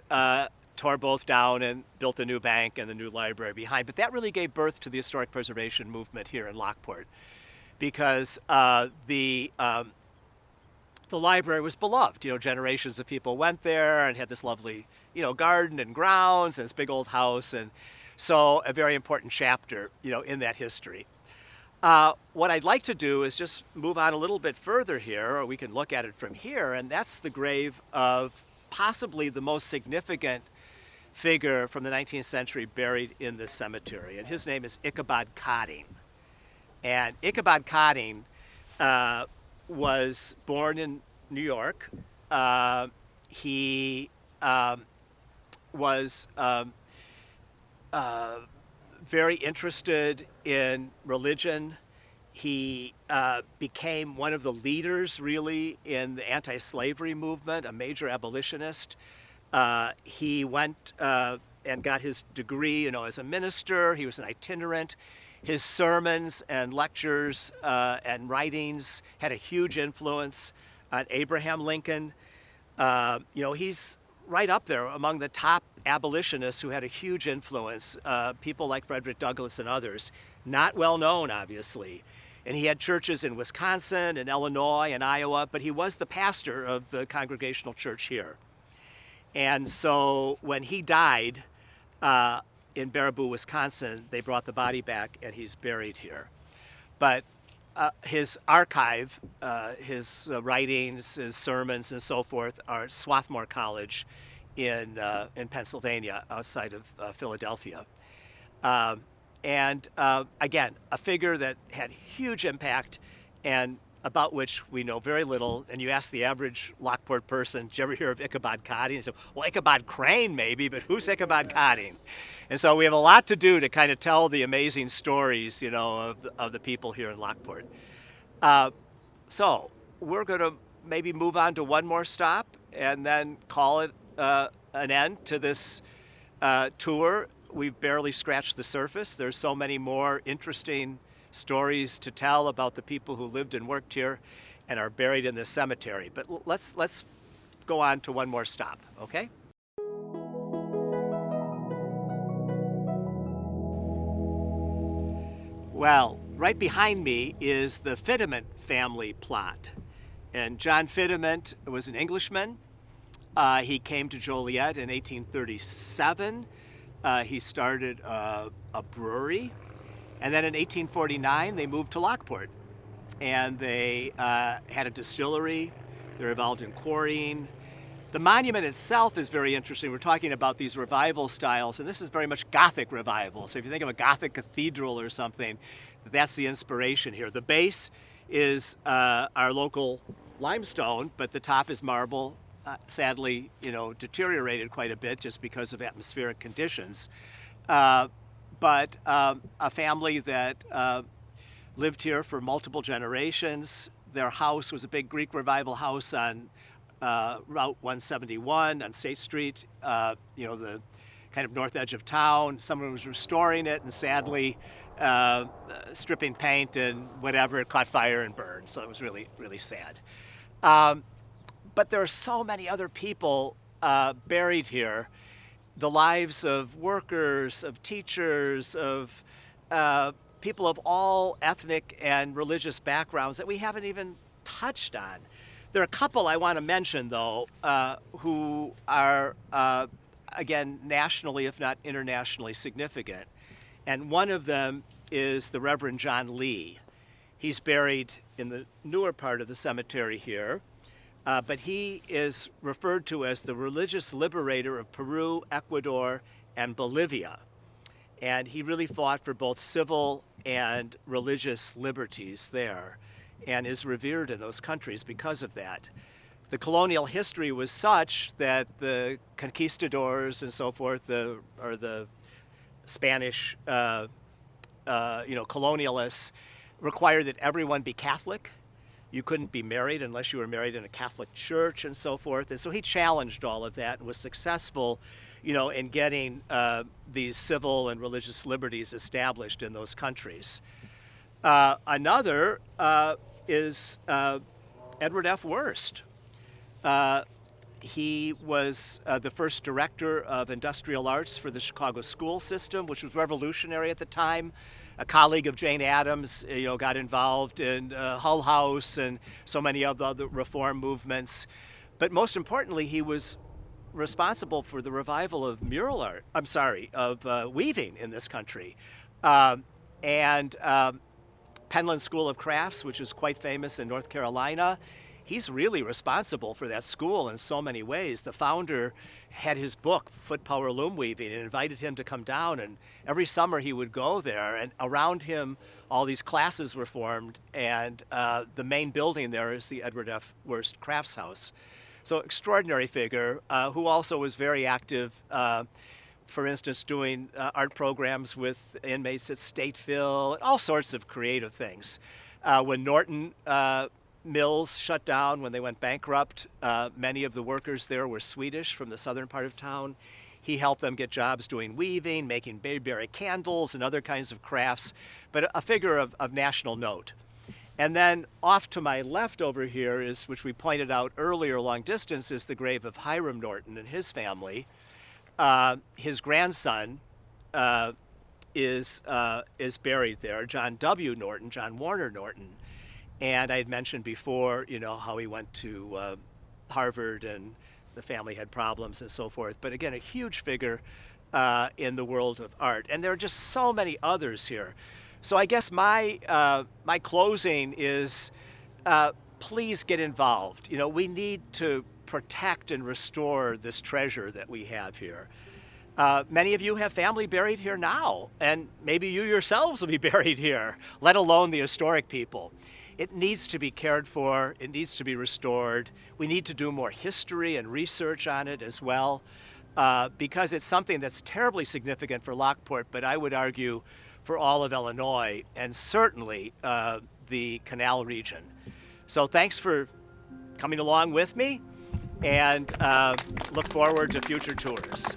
tore both down and built a new bank and the new library behind. But that really gave birth to the historic preservation movement here in Lockport, because the library was beloved. Generations of people went there and had this lovely, garden and grounds and this big old house, and so a very important chapter, in that history. What I'd like to do is just move on a little bit further here, or we can look at it from here, and that's the grave of possibly the most significant figure from the 19th century buried in this cemetery, and his name is Ichabod Cotting. And Ichabod Cotting was born in New York. He was very interested in religion. He became one of the leaders, really, in the anti-slavery movement, a major abolitionist. He went and got his degree, as a minister. He was an itinerant. His sermons and lectures and writings had a huge influence on Abraham Lincoln. He's right up there among the top abolitionists who had a huge influence, people like Frederick Douglass and others. Not well known, obviously. And he had churches in Wisconsin and Illinois and Iowa, but he was the pastor of the Congregational Church here. And so when he died in Baraboo, Wisconsin, they brought the body back and he's buried here. But his archive, his writings, his sermons and so forth are at Swarthmore College in Pennsylvania, outside of Philadelphia. And again, a figure that had huge impact and about which we know very little. And you ask the average Lockport person, did you ever hear of Ichabod Cotting? And say, well, Ichabod Crane maybe, but who's Ichabod Cotting? And so we have a lot to do to kind of tell the amazing stories, of the people here in Lockport. So we're going to maybe move on to one more stop and then call it an end to this tour. We've barely scratched the surface. There's so many more interesting stories to tell about the people who lived and worked here and are buried in this cemetery. But let's go on to one more stop, okay? Well, right behind me is the Fidament family plot. And John Fidament was an Englishman. He came to Joliet in 1837. He started a brewery. And then in 1849, they moved to Lockport. And they had a distillery. They were involved in quarrying. The monument itself is very interesting. We're talking about these revival styles, and this is very much Gothic revival. So if you think of a Gothic cathedral or something, that's the inspiration here. The base is our local limestone, but the top is marble. Sadly, deteriorated quite a bit just because of atmospheric conditions. But a family that lived here for multiple generations. Their house was a big Greek revival house on Route 171 on State Street, the kind of north edge of town. Someone was restoring it, and sadly, stripping paint and whatever, it caught fire and burned. So it was really, really sad. But there are so many other people buried here. The lives of workers, of teachers, of people of all ethnic and religious backgrounds that we haven't even touched on. There are a couple I want to mention, though, who are, again, nationally, if not internationally significant. And one of them is the Reverend John Lee. He's buried in the newer part of the cemetery here. But he is referred to as the religious liberator of Peru, Ecuador, and Bolivia. And he really fought for both civil and religious liberties there and is revered in those countries because of that. The colonial history was such that the conquistadors and so forth, the Spanish colonialists required that everyone be Catholic. You couldn't be married unless you were married in a Catholic church and so forth. And so he challenged all of that and was successful, in getting these civil and religious liberties established in those countries. Another is Edward F. Worst. He was the first director of industrial arts for the Chicago school system, which was revolutionary at the time. A colleague of Jane Addams, got involved in Hull House and so many of the other reform movements. But most importantly, he was responsible for the revival of mural art. Of weaving in this country, and Penland School of Crafts, which is quite famous in North Carolina. He's really responsible for that school in so many ways. The founder had his book, Foot Power Loom Weaving, and invited him to come down, and every summer he would go there, and around him all these classes were formed, and the main building there is the Edward F. Worst Crafts House. So extraordinary figure, who also was very active, for instance, doing art programs with inmates at Stateville, all sorts of creative things. When Norton Mills shut down, when they went bankrupt, many of the workers there were Swedish from the southern part of town. He helped them get jobs doing weaving, making bayberry candles and other kinds of crafts, but a figure of national note. And then off to my left over here is, which we pointed out earlier long distance, is the grave of Hiram Norton and his family. His grandson is buried there, John W. Norton, John Warner Norton. And I had mentioned before, how he went to Harvard and the family had problems and so forth. But again, a huge figure in the world of art. And there are just so many others here. So I guess my closing is, please get involved. We need to protect and restore this treasure that we have here. Many of you have family buried here now, and maybe you yourselves will be buried here, let alone the historic people. It needs to be cared for. It needs to be restored. We need to do more history and research on it as well, because it's something that's terribly significant for Lockport, but I would argue for all of Illinois, and certainly the Canal region. So thanks for coming along with me, and look forward to future tours.